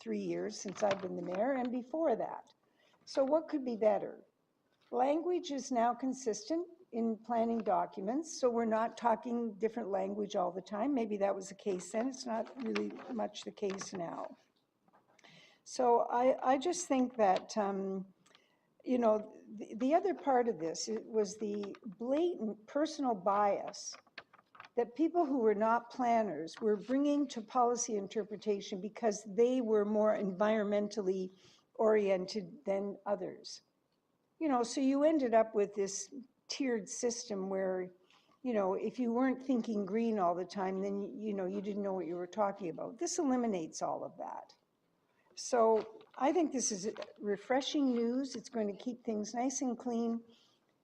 3 years since I've been the mayor and before that. So what could be better? Language is now consistent in planning documents, so we're not talking different language all the time. Maybe that was the case then. It's not really much the case now. So I just think that, you know, the other part of this was the blatant personal bias that people who were not planners were bringing to policy interpretation because they were more environmentally oriented than others. You know, so you ended up with this tiered system where, you know, if you weren't thinking green all the time, then, you know, you didn't know what you were talking about. This eliminates all of that. So I think this is refreshing news. It's going to keep things nice and clean.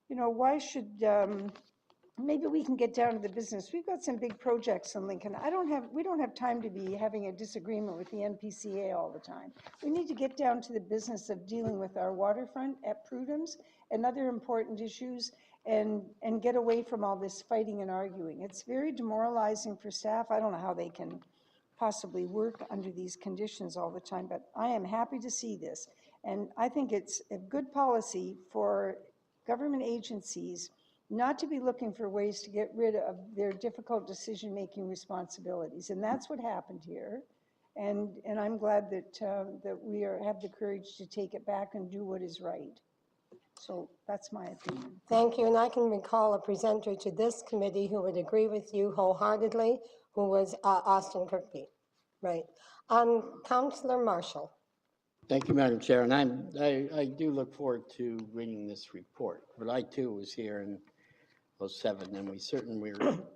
You know, why should, maybe we can get down to the business. We've got some big projects in Lincoln. We don't have time to be having a disagreement with the NPCA all the time. We need to get down to the business of dealing with our waterfront at Prudhome's and other important issues and get away from all this fighting and arguing. It's very demoralizing for staff. I don't know how they can possibly work under these conditions all the time, but I am happy to see this. And I think it's a good policy for government agencies not to be looking for ways to get rid of their difficult decision-making responsibilities. And that's what happened here. And I'm glad that, that we have the courage to take it back and do what is right. So that's my opinion. Thank you, and I can recall a presenter to this committee who would agree with you wholeheartedly, who was Austin Kirkby. Right. Councillor Marshall. Thank you, Madam Chair, and I do look forward to reading this report. But I too was here in '07, and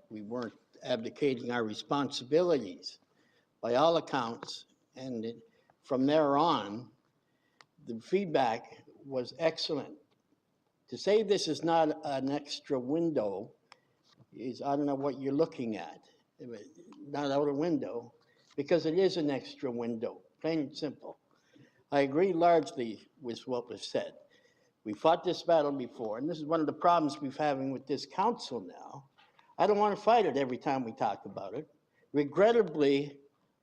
we weren't abdicating our responsibilities by all accounts. And from there on, the feedback was excellent. To say this is not an extra window is, I don't know what you're looking at, not out a window, because it is an extra window, plain and simple. I agree largely with what was said. We fought this battle before, and this is one of the problems we're having with this council now. I don't want to fight it every time we talk about it. Regrettably,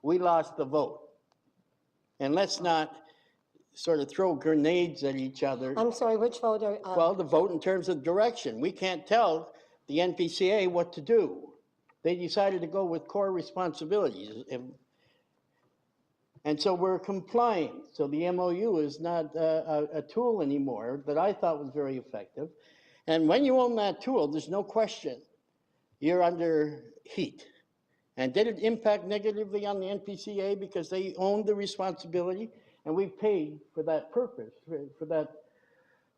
we lost the vote. And let's not sort of throw grenades at each other. I'm sorry, which vote are? Well, the vote in terms of direction. We can't tell the NPCA what to do. They decided to go with core responsibilities. And so we're complying. So the MOU is not a tool anymore that I thought was very effective. And when you own that tool, there's no question you're under heat. And did it impact negatively on the NPCA because they owned the responsibility and we paid for that purpose, for that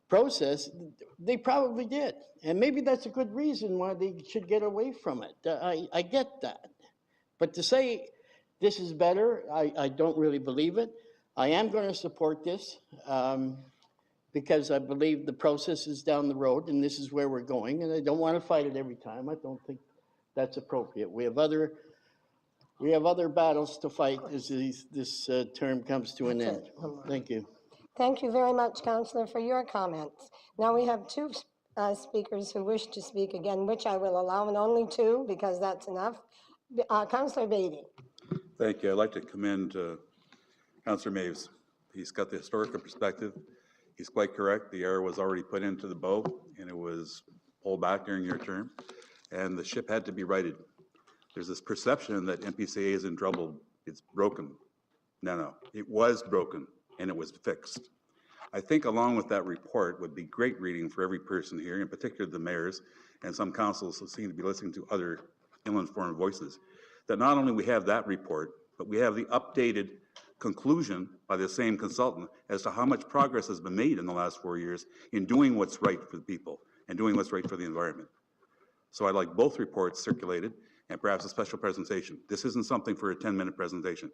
process? They probably did. And maybe that's a good reason why they should get away from it. I get that. But to say this is better, I don't really believe it. I am going to support this because I believe the process is down the road and this is where we're going. And I don't want to fight it every time. I don't think that's appropriate. We have other battles to fight as this term comes to an end. Thank you. Thank you very much, Councillor, for your comments. Now we have two speakers who wish to speak again, which I will allow, and only two because that's enough. Councillor Beatty. Thank you. I'd like to commend Councillor Maves. He's got the historical perspective. He's quite correct. The arrow was already put into the bow and it was pulled back during your term, and the ship had to be righted. There's this perception that NPCA is in trouble. It's broken. No, it was broken and it was fixed. I think along with that report would be great reading for every person here, in particular the mayors and some councils who seem to be listening to other ill-informed voices, that not only we have that report, but we have the updated conclusion by the same consultant as to how much progress has been made in the last 4 years in doing what's right for the people and doing what's right for the environment. So I'd like both reports circulated and perhaps a special presentation. This isn't something for a 10-minute presentation.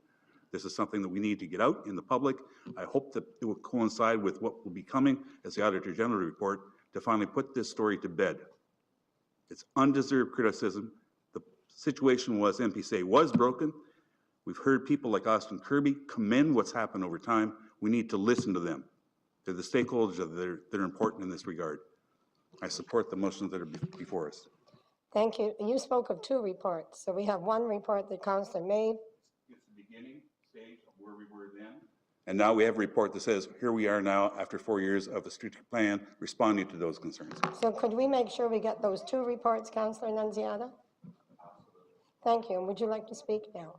This is something that we need to get out in the public. I hope that it will coincide with what will be coming as the Auditor General report to finally put this story to bed. It's undeserved criticism. The situation was NPCA was broken. We've heard people like Austin Kirby commend what's happened over time. We need to listen to them. They're the stakeholders that are important in this regard. I support the motions that are before us. Thank you. You spoke of two reports. So we have one report that Councillor made. It's the beginning stage of where we were then. And now we have a report that says, here we are now after 4 years of a strategic plan responding to those concerns. So could we make sure we get those two reports, Councillor Nunziata? Thank you. Would you like to speak now?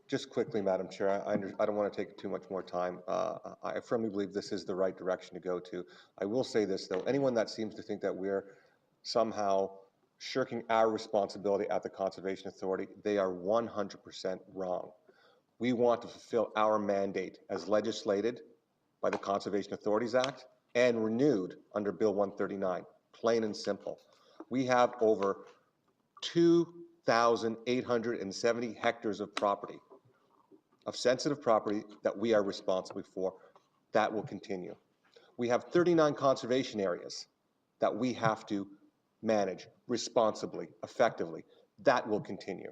Just quickly, Madam Chair, I don't want to take too much more time. I firmly believe this is the right direction to go to. I will say this, though. Anyone that seems to think that we're somehow shirking our responsibility at the Conservation Authority, they are 100% wrong. We want to fulfill our mandate as legislated by the Conservation Authorities Act and renewed under Bill 139, plain and simple. We have over 2,870 hectares of property, of sensitive property that we are responsible for. That will continue. We have 39 conservation areas that we have to manage responsibly, effectively. That will continue.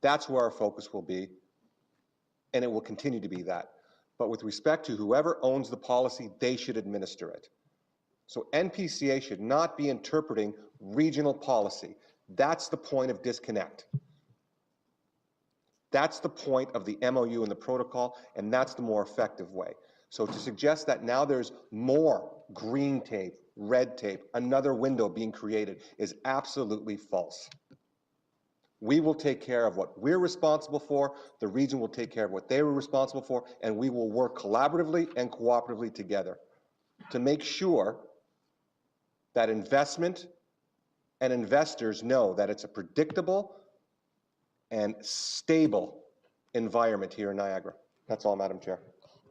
That's where our focus will be, and it will continue to be that. But with respect to whoever owns the policy, they should administer it. So NPCA should not be interpreting regional policy. That's the point of disconnect. That's the point of the MOU and the protocol, and that's the more effective way. So to suggest that now there's more green tape, red tape, another window being created is absolutely false. We will take care of what we're responsible for, the region will take care of what they were responsible for, and we will work collaboratively and cooperatively together to make sure that investment and investors know that it's a predictable and stable environment here in Niagara. That's all, Madam Chair.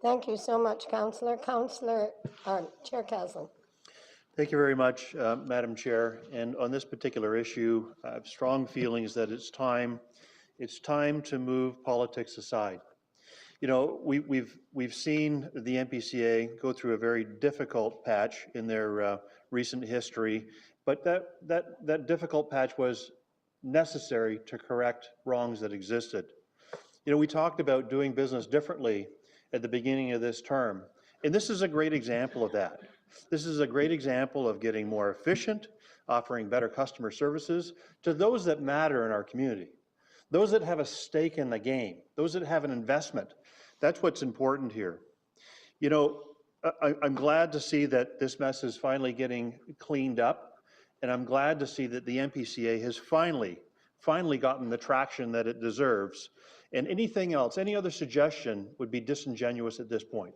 Thank you so much, Councillor. Chair Caslin. Thank you very much, Madam Chair. And on this particular issue, I have strong feelings that it's time to move politics aside. You know, we've seen the NPCA go through a very difficult patch in their recent history, but that difficult patch was necessary to correct wrongs that existed. You know, we talked about doing business differently at the beginning of this term, and this is a great example of that. This is a great example of getting more efficient, offering better customer services to those that matter in our community, those that have a stake in the game, those that have an investment. That's what's important here. You know, I'm glad to see that this mess is finally getting cleaned up, and I'm glad to see that the NPCA has finally gotten the traction that it deserves. And anything else, any other suggestion would be disingenuous at this point.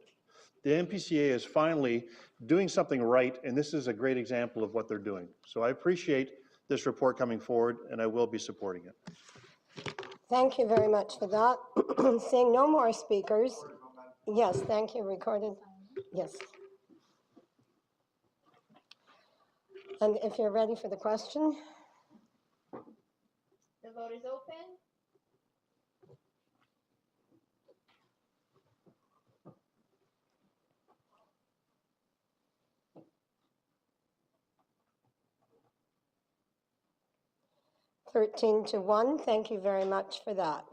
The NPCA is finally doing something right, and this is a great example of what they're doing. So I appreciate this report coming forward, and I will be supporting it. Thank you very much for that. Seeing no more speakers. Yes, thank you, recorded. Yes. And if you're ready for the question. The vote is open. (13 to 1). Thank you very much for that.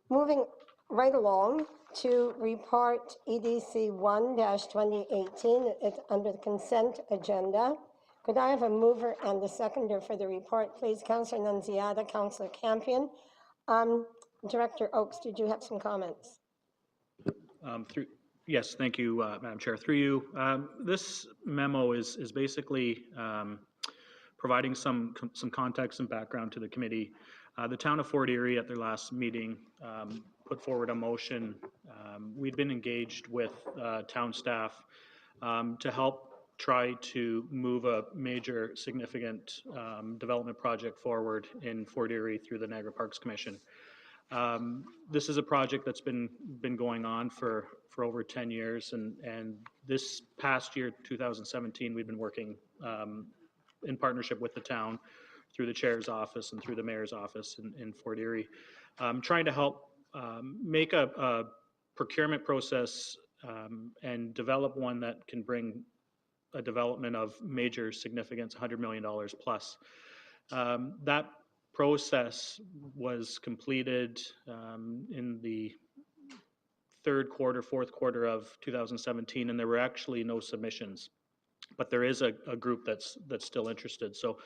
Moving right along to report EDC 1-2018. It's under the consent agenda. Could I have a mover and a seconder for the report, please? Councillor Nunziata, Councillor Campion. Director Oakes, did you have some comments? Yes, thank you, Madam Chair. Through you, this memo is basically providing some context and background to the committee. The town of Fort Erie at their last meeting put forward a motion. We'd been engaged with town staff to help try to move a major significant development project forward in Fort Erie through the Niagara Parks Commission. This is a project that's been going on for over 10 years, and this past year, 2017, we've been working in partnership with the town through the chair's office and through the mayor's office in Fort Erie, trying to help make a procurement process and develop one that can bring a development of major significance, $100 million plus. That process was completed in the fourth quarter of 2017, and there were actually no submissions, but there is a group that's still interested. So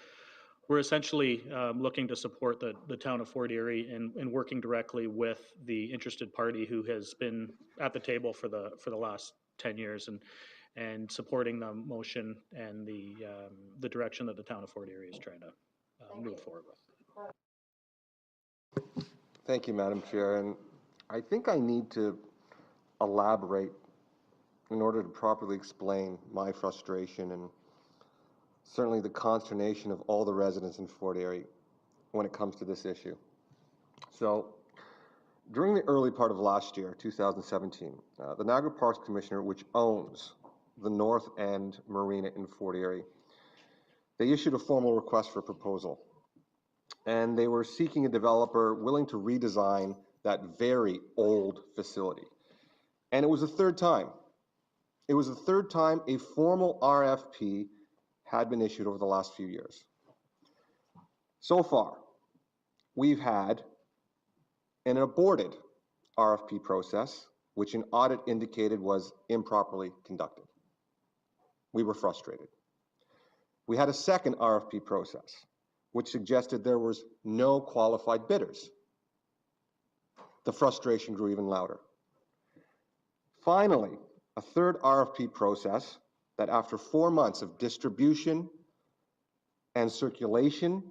we're essentially looking to support the town of Fort Erie and working directly with the interested party who has been at the table for the last 10 years and supporting the motion and the direction that the town of Fort Erie is trying to move forward with. Thank you, Madam Chair. And I think I need to elaborate in order to properly explain my frustration and certainly the consternation of all the residents in Fort Erie when it comes to this issue. So During the early part of last year, 2017, the Niagara Parks Commissioner, which owns the North End Marina in Fort Erie, they issued a formal request for proposal. And they were seeking a developer willing to redesign that very old facility. And it was the third time. It was the third time a formal RFP had been issued over the last few years. So far, we've had an aborted RFP process, which an audit indicated was improperly conducted. We were frustrated. We had a second RFP process, which suggested there was no qualified bidders. The frustration grew even louder. Finally, a third RFP process that after 4 months of distribution and circulation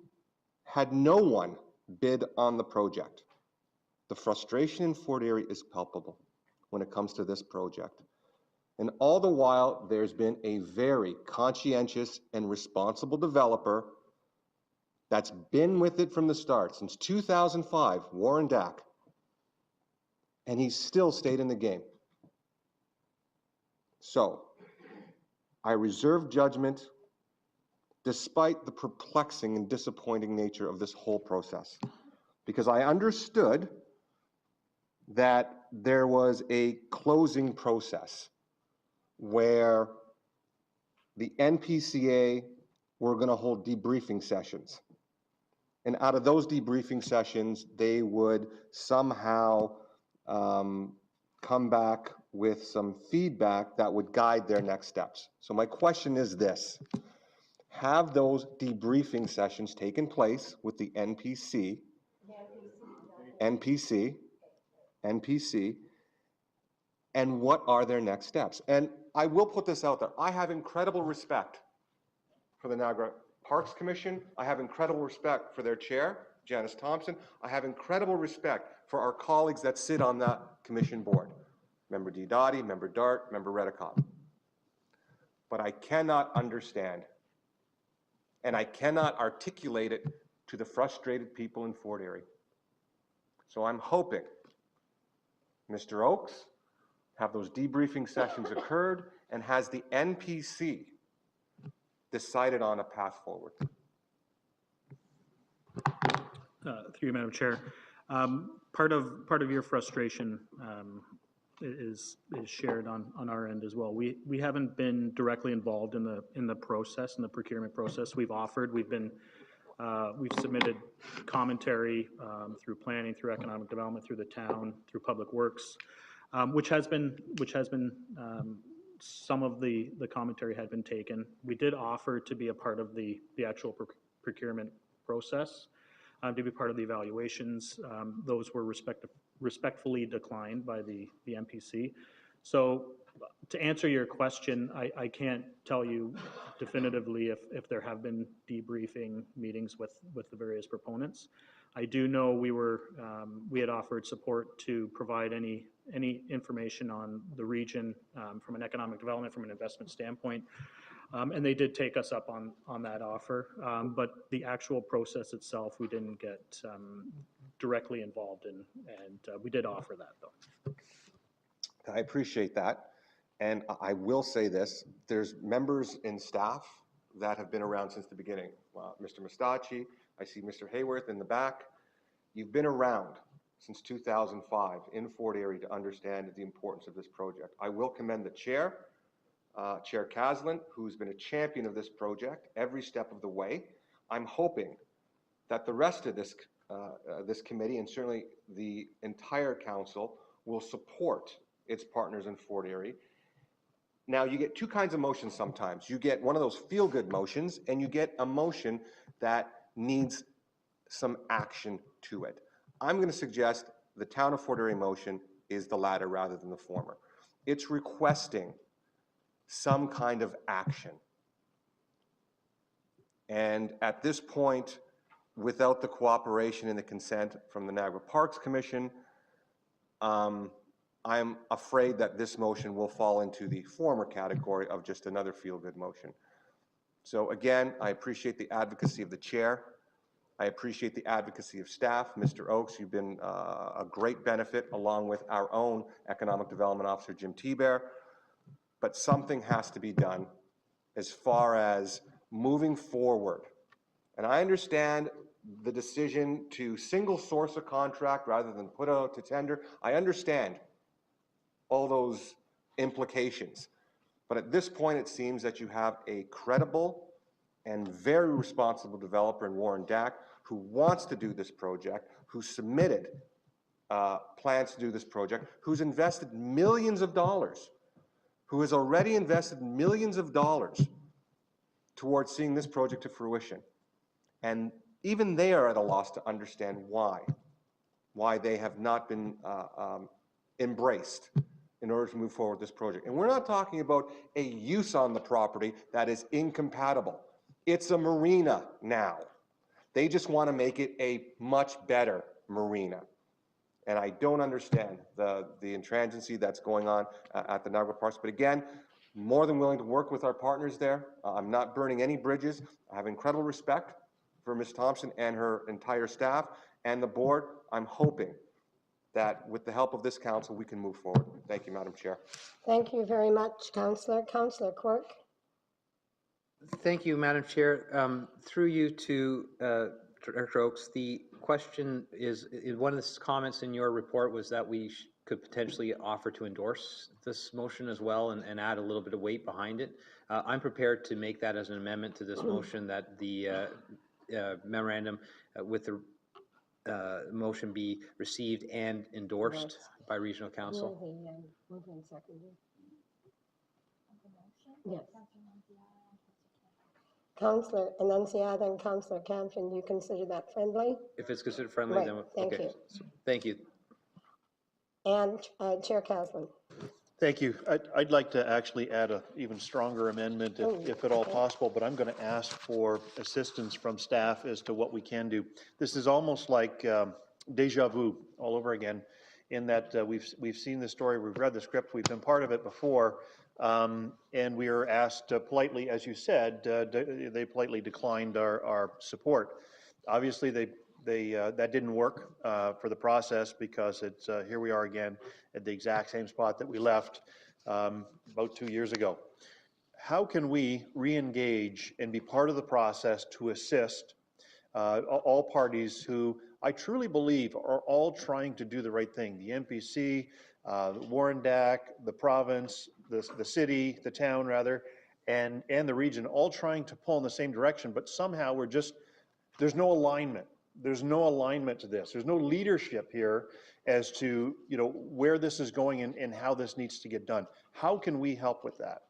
had no one bid on the project. The frustration in Fort Erie is palpable when it comes to this project. And all the while, there's been a very conscientious and responsible developer that's been with it from the start, since 2005, Warren Dack, and he's still stayed in the game. So, I reserve judgment despite the perplexing and disappointing nature of this whole process, because I understood that there was a closing process where the NPCA were going to hold debriefing sessions. And out of those debriefing sessions, they would somehow come back with some feedback that would guide their next steps. So my question is this: have those debriefing sessions taken place with the NPC, and what are their next steps? And I will put this out there. I have incredible respect for the Niagara Parks Commission. I have incredible respect for their chair, Janice Thompson. I have incredible respect for our colleagues that sit on that commission board. Member D. Dottie, Member Dart, Member Redicott. But I cannot understand, and I cannot articulate it to the frustrated people in Fort Erie. So I'm hoping, Mr. Oakes, have those debriefing sessions occurred, and has the NPC decided on a path forward? Through you, Madam Chair. Part of your frustration is shared on our end as well. We haven't been directly involved in the process, in the procurement process. We've offered, we've submitted commentary through planning, through economic development, through the town, through public works, which has been some of the commentary had been taken. We did offer to be a part of the actual procurement process, to be part of the evaluations. Those were respectfully declined by the MPC. So to answer your question, I can't tell you definitively if there have been debriefing meetings with the various proponents. I do know we had offered support to provide any information on the region from an economic development, from an investment standpoint. And they did take us up on that offer, but the actual process itself, we didn't get directly involved in, and we did offer that, though. I appreciate that, and I will say this: there's members in staff that have been around since the beginning. Mr. Mustachi, I see Mr. Hayworth in the back. You've been around since 2005 in Fort Erie to understand the importance of this project. I will commend the chair, Chair Caslin, who's been a champion of this project every step of the way. I'm hoping that the rest of this committee, and certainly the entire council, will support its partners in Fort Erie. Now, you get two kinds of motions sometimes. You get one of those feel-good motions, and you get a motion that needs some action to it. I'm going to suggest the Town of Fort Erie motion is the latter rather than the former. It's requesting some kind of action. And at this point, without the cooperation and the consent from the Niagara Parks Commission, I'm afraid that this motion will fall into the former category of just another feel-good motion. So again, I appreciate the advocacy of the chair. I appreciate the advocacy of staff. Mr. Oakes, you've been a great benefit, along with our own Economic Development Officer, Jim Tebear. But something has to be done as far as moving forward. And I understand the decision to single source a contract rather than put out to tender. I understand all those implications. But at this point, it seems that you have a credible and very responsible developer in Warren Dack who wants to do this project, who submitted plans to do this project, who's invested millions of dollars, who has already invested millions of dollars towards seeing this project to fruition. And even they are at a loss to understand why they have not been embraced in order to move forward this project. And we're not talking about a use on the property that is incompatible. It's a marina now. They just want to make it a much better marina. And I don't understand the intransigency that's going on at the Niagara Parks. But again, more than willing to work with our partners there. I'm not burning any bridges. I have incredible respect for Ms. Thompson and her entire staff and the board. I'm hoping that with the help of this council, we can move forward. Thank you, Madam Chair. Thank you very much, Councillor. Councillor Quirk. Thank you, Madam Chair. Through you to Director Oakes, the question is one of the comments in your report was that we could potentially offer to endorse this motion as well and add a little bit of weight behind it. I'm prepared to make that as an amendment to this motion, that the memorandum with the motion be received and endorsed by Regional Council. Yes. Councillor Annunziata and Councillor Campion, do you consider that friendly? If it's considered friendly, Right. then Thank okay. you. So, thank you. And Chair Caslin. Thank you. I'd like to actually add an even stronger amendment if at all possible, but I'm going to ask for assistance from staff as to what we can do. This is almost like deja vu all over again, in that we've seen the story, we've read the script, we've been part of it before, and we were asked politely, as you said, they politely declined our support. Obviously, that didn't work for the process, because it's here we are again at the exact same spot that we left about 2 years ago. How can we re-engage and be part of the process to assist all parties who I truly believe are all trying to do the right thing? The MPC, Warren Dack, the province, the city, the town rather, and the region, all trying to pull in the same direction, but somehow there's no alignment. There's no alignment to this. There's no leadership here as to, where this is going and how this needs to get done. How can we help with that?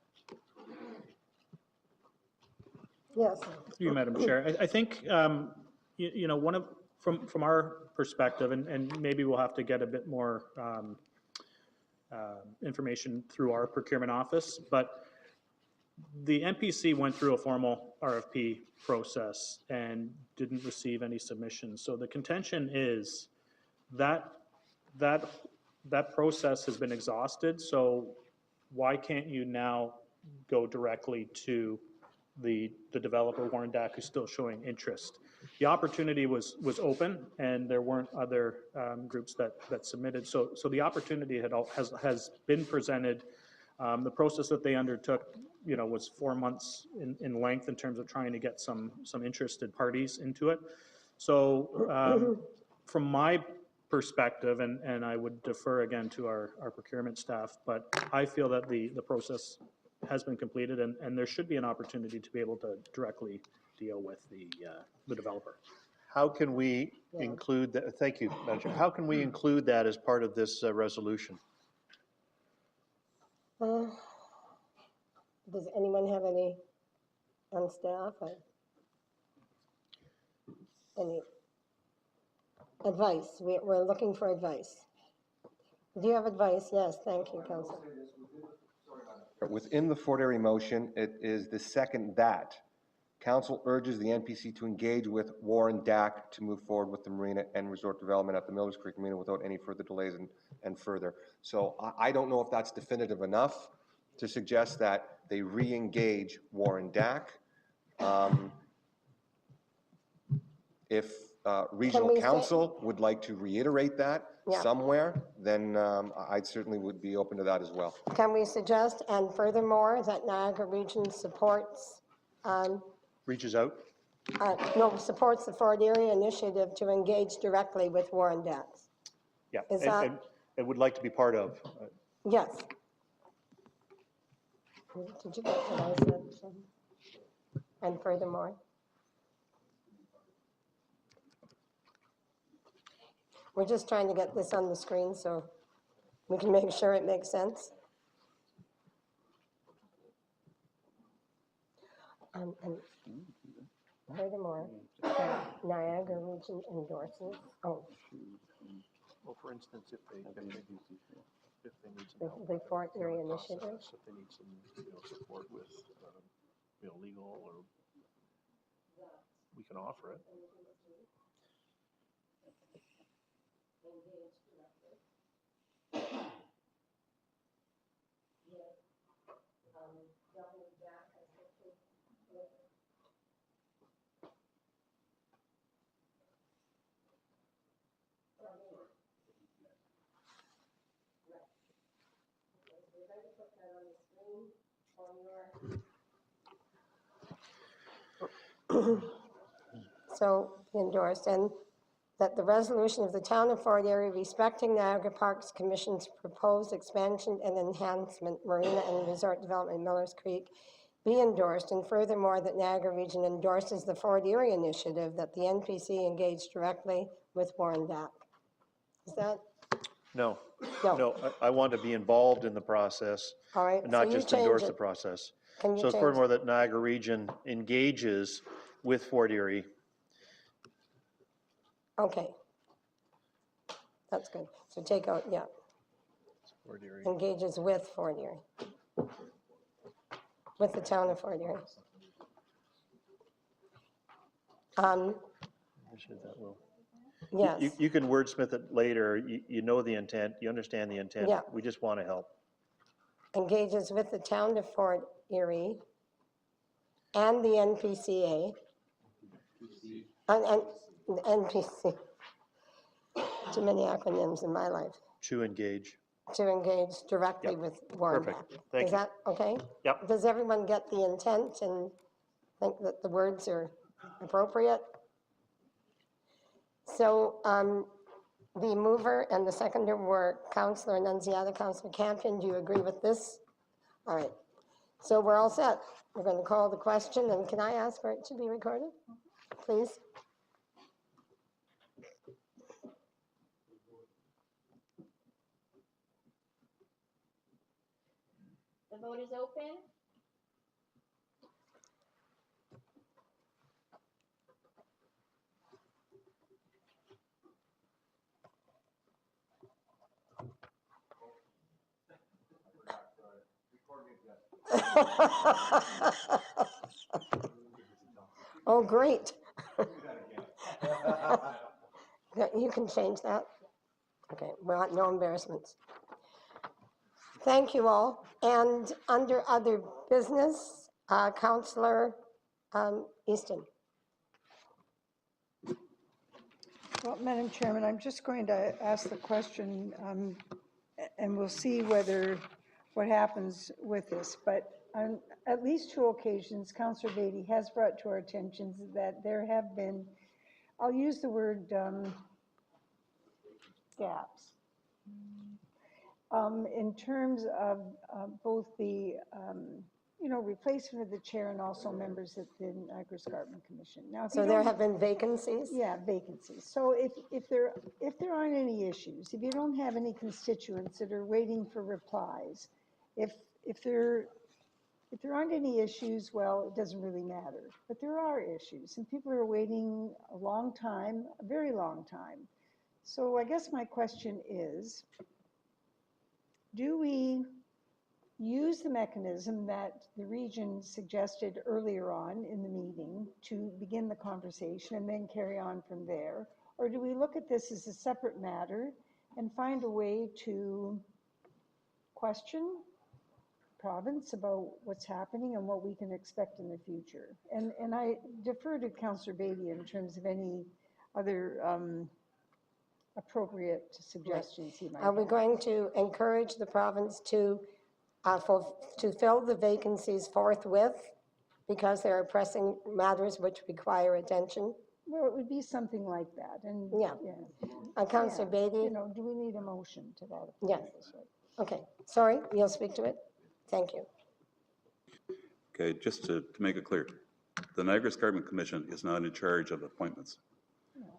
Yes. You, Madam Chair. I think, from our perspective, and maybe we'll have to get a bit more information through our procurement office, but the MPC went through a formal RFP process and didn't receive any submissions. So the contention is that process has been exhausted. So why can't you now go directly to the developer, Warren Dack, who's still showing interest? The opportunity was open, and there weren't other groups that submitted. So the opportunity has been presented. The process that they undertook, was 4 months in length in terms of trying to get some interested parties into it. So from my perspective, and I would defer again to our procurement staff, but I feel that the process has been completed, and there should be an opportunity to be able to directly deal with the developer. How can we include that? Thank you, Madam Chair. How can we include that as part of this resolution? Does anyone have any on staff? Any advice? We're looking for advice. Do you have advice? Yes, thank you, Councillor. Within the Fort Erie motion, it is the second that Council urges the NPC to engage with Warren Dack to move forward with the marina and resort development at the Millers Creek Marina without any further delays and further. So I don't know if that's definitive enough to suggest that they re-engage Warren Dack. If regional we say- council would like to reiterate that Yeah. somewhere, then I certainly would be open to that as well. Can we suggest, and furthermore, that Niagara Region supports, Reaches out? supports the Fort Erie Initiative to engage directly with Warrendax? Yeah, Is that- and would like to be part of. Yes. Did you get what I said? Shem? And furthermore? We're just trying to get this on the screen so we can make sure it makes sense. And furthermore, Niagara Region endorses, Well, for instance, if they need some the Fort Erie Initiative. if they need some, support with, legal, or we can offer it. So endorsed, and that the resolution of the Town of Fort Erie respecting Niagara Parks Commission's proposed expansion and enhancement marina and resort development in Millers Creek be endorsed, and furthermore, that Niagara Region endorses the Fort Erie initiative that the NPC engage directly with Warrendac. Is that? No. No. No, I want to be involved in the process. All right, And so not you just change endorse it. the process. Can you So it's change furthermore it? that Niagara Region engages with Fort Erie. Okay. That's good. So take out, yeah, Fort Erie. engages with Fort Erie. With the Town of Fort Erie. That will. Yes. You can wordsmith it later. You know the intent, you understand the intent. Yeah. We just want to help. Engages with the Town of Fort Erie and the NPCA. And NPC. Too many acronyms in my life. To engage. To engage directly with Warrendac. Perfect. Thank Is you. that okay? Yep. Does everyone get the intent and think that the words are appropriate? So the mover and the seconder were Councillor Annunziata, Councillor Campion. Do you agree with this? All right. So we're all set. We're going to call the question, and can I ask for it to be recorded, please? The vote is open. Oh, great. Yeah, you can change that. Okay, well, no embarrassments. Thank you all. And under other business, Councillor Easton. Well, Madam Chairman, I'm just going to ask the question, and we'll see what happens with this. But on at least 2 occasions, Councillor Beatty has brought to our attention that there have been, I'll use the word gaps, in terms of both the replacement of the chair and also members at the Niagara Escarpment Commission. Now, if So you there don't- have been vacancies? Yeah, vacancies. So if there aren't any issues, if you don't have any constituents that are waiting for replies, if there aren't any issues, well, it doesn't really matter. But there are issues, and people are waiting a long time, a very long time. So I guess my question is, do we use the mechanism that the region suggested earlier on in the meeting to begin the conversation and then carry on from there? Or do we look at this as a separate matter and find a way to question province about what's happening and what we can expect in the future? And I defer to Councillor Beatty in terms of any other appropriate suggestions he might Are we have. going to encourage the province to fill the vacancies forthwith because there are pressing matters which require attention? Well, it would be something like that, and, Yeah. Councillor yeah, Beatty? you know, do we need a motion to that effect? Yes. Okay, sorry, you'll speak to it? Thank you. Okay, just to make it clear, the Niagara Escarpment Commission is not in charge of appointments.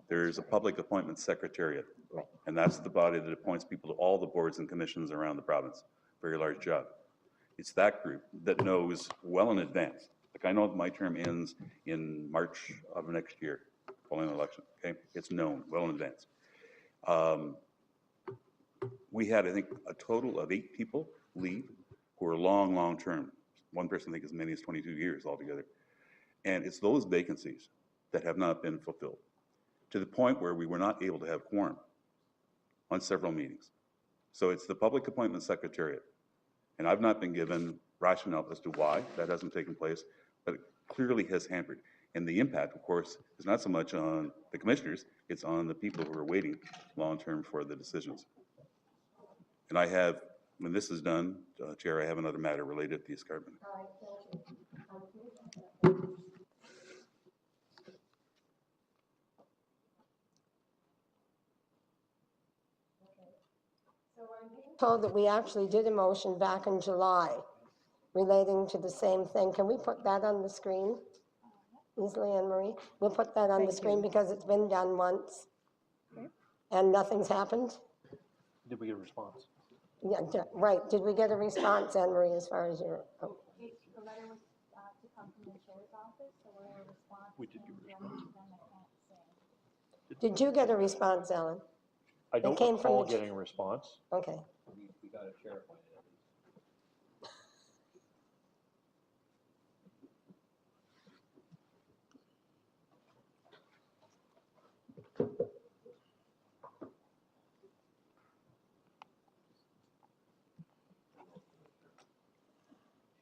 There is a public appointment secretariat, and that's the body that appoints people to all the boards and commissions around the province. Very large job. It's that group that knows well in advance. Like, I know that my term ends in March of next year, following the election, okay? It's known well in advance. We had, I think, a total of 8 people leave who are long term. One person, I think, as many as 22 years altogether. And it's those vacancies that have not been fulfilled, to the point where we were not able to have quorum on several meetings. So it's the public appointment secretariat. And I've not been given rationale as to why that hasn't taken place, but it clearly has hampered. And the impact, of course, is not so much on the commissioners, it's on the people who are waiting long-term for the decisions. And I have, when this is done, Chair, I have another matter related to the escarpment. Told that we actually did a motion back in July relating to the same thing. Can we put that on the screen easily, Anne Marie? We'll put that on the screen because it's been done once and nothing's happened. Did we get a response? Yeah, right. Did we get a response, Anne Marie, as far as your? Oh. The letter was to come from the chair's office, so we're a response. We did get a response. Did you get a response, Alan? I don't came from recall the getting a response. Okay. We got a chair appointed.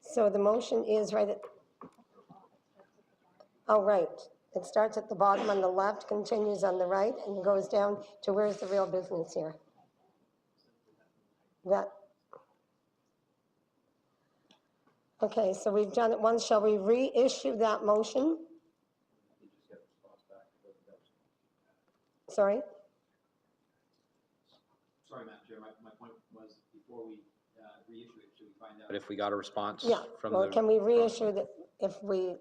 So the motion is right at, oh, right. It starts at the bottom on the left, continues on the right, and goes down to where's the real business here? That. Okay, so we've done it once. Shall we reissue that motion? Sorry? Sorry, Madam Chair, my point was before we reissue it, should we find out if we got a response Yeah, from well, the... can we reissue that if we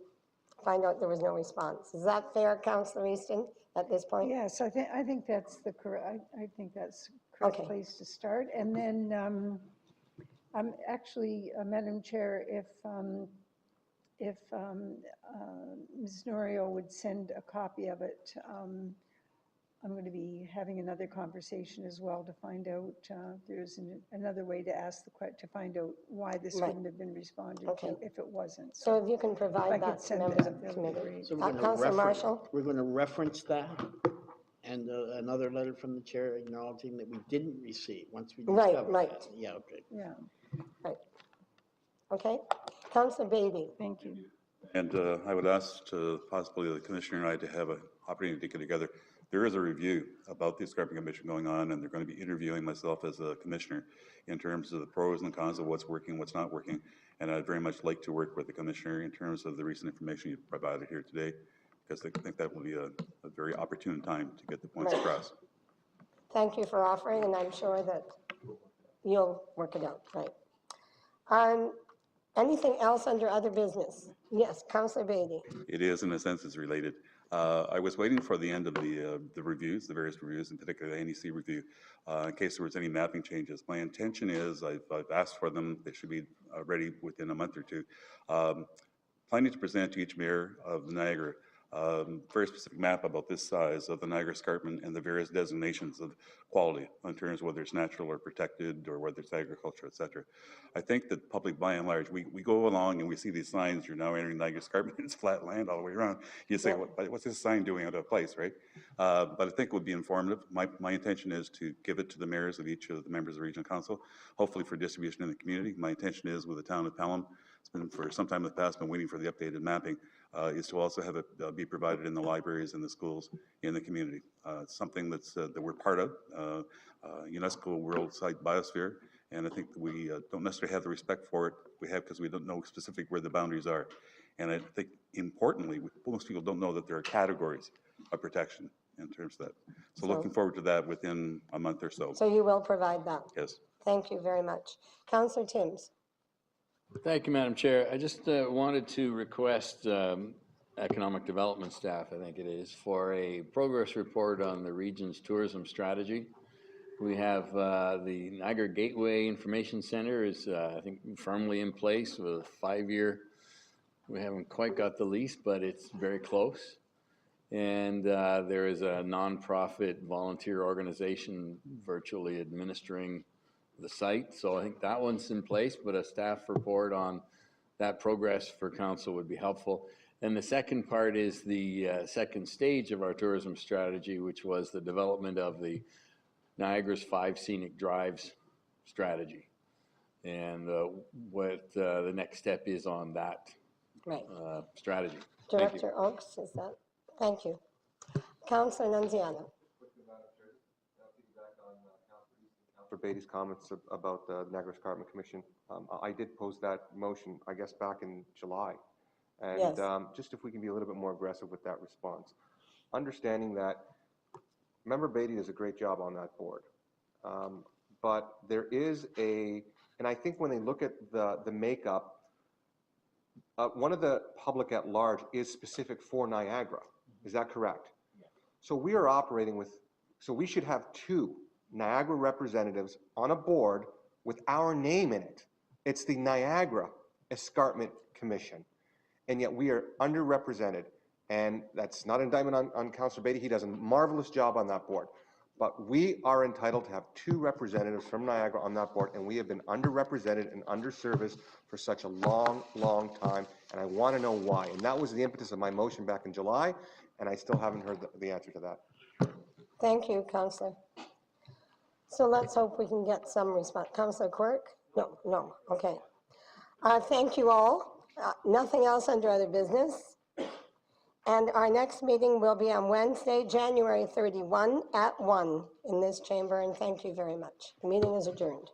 find out there was no response? Is that fair, Councillor Easton, at this point? Yes, I think that's the correct, I think that's the correct Okay. place to start. And then, actually, Madam Chair, if Ms. Norio would send a copy of it, I'm going to be having another conversation as well to find out there's another way to ask the question, to find out why this Right. wouldn't have been responded Okay. to if it wasn't. So if you can if I provide could that to send members that, of the that would be committee. great. So we're going to Councillor reference, Marshall? we're going to reference that and another letter from the chair acknowledging that we didn't receive once we Right, discovered right. that. Yeah, okay. Yeah, Right. Okay. Councillor Beatty? thank you. And I would ask to possibly the commissioner and I to have an opportunity to get together. There is a review about the Escarpment Commission going on, and they're going to be interviewing myself as a commissioner in terms of the pros and cons of what's working, what's not working. And I'd very much like to work with the commissioner in terms of the recent information you provided here today, because I think that will be a very opportune time to get the points Right. across. Thank you for offering, and I'm sure that you'll work it out, right? Anything else under other business? Yes, Councillor Beatty. It is, in a sense, it's related. I was waiting for the end of the reviews, the various reviews, in particular the NEC review, in case there was any mapping changes. My intention is, I've asked for them, they should be ready within a month or two. Planning to present to each mayor of Niagara very specific map about this size of the Niagara Escarpment and the various designations of quality in terms of whether it's natural or protected or whether it's agriculture, et cetera. I think that public, by and large, we go along and we see these signs, you're now entering Niagara Escarpment, it's flat land all the way around. You say, what's this sign doing out of place, right? But I think it would be informative. My intention is to give it to the mayors of each of the members of the regional council, hopefully for distribution in the community. My intention is with the town of Pelham, it's been for some time in the past, been waiting for the updated mapping, is to also have it be provided in the libraries and the schools in the community. It's something that's, that we're part of, UNESCO World Site Biosphere, and I think that we don't necessarily have the respect for it we have because we don't know specifically where the boundaries are. And I think importantly, most people don't know that there are categories of protection in terms of that. So looking forward to that within a month or so. So you will provide that? Yes. Thank you very much. Councillor Timms. Thank you, Madam Chair. I just wanted to request economic development staff, I think it is, for a progress report on the region's tourism strategy. We have the Niagara Gateway Information Center is, I think, firmly in place with a 5-year. We haven't quite got the lease, but it's very close. And there is a nonprofit volunteer organization virtually administering the site. So I think that one's in place, but a staff report on that progress for council would be helpful. And the second part is the second stage of our tourism strategy, which was the development of the Niagara's 5 scenic drives strategy, and what the next step is on that strategy. Director Oaks, is that? Thank you. Councillor Nunziano. For Beatty's comments about the Niagara Escarpment Commission, I did pose that motion, I guess, back in July. And Yes. Just if we can be a little bit more aggressive with that response. Understanding that Member Beatty does a great job on that board. But there is and I think when they look at the makeup, one of the public at large is specific for Niagara. Is that correct? Yeah. So we are operating with, so we should have 2 Niagara representatives on a board with our name in it. It's the Niagara Escarpment Commission. And yet we are underrepresented. And that's not an indictment on Councillor Beatty. He does a marvelous job on that board. But we are entitled to have 2 representatives from Niagara on that board, and we have been underrepresented and underserviced for such a long, long time, and I want to know why. And that was the impetus of my motion back in July, and I still haven't heard the answer to that. Thank you, Councillor. So let's hope we can get some response. Councillor Quirk? No, okay. Thank you all. Nothing else under other business. And our next meeting will be on Wednesday, January 31 at 1 in this chamber, and thank you very much. The meeting is adjourned.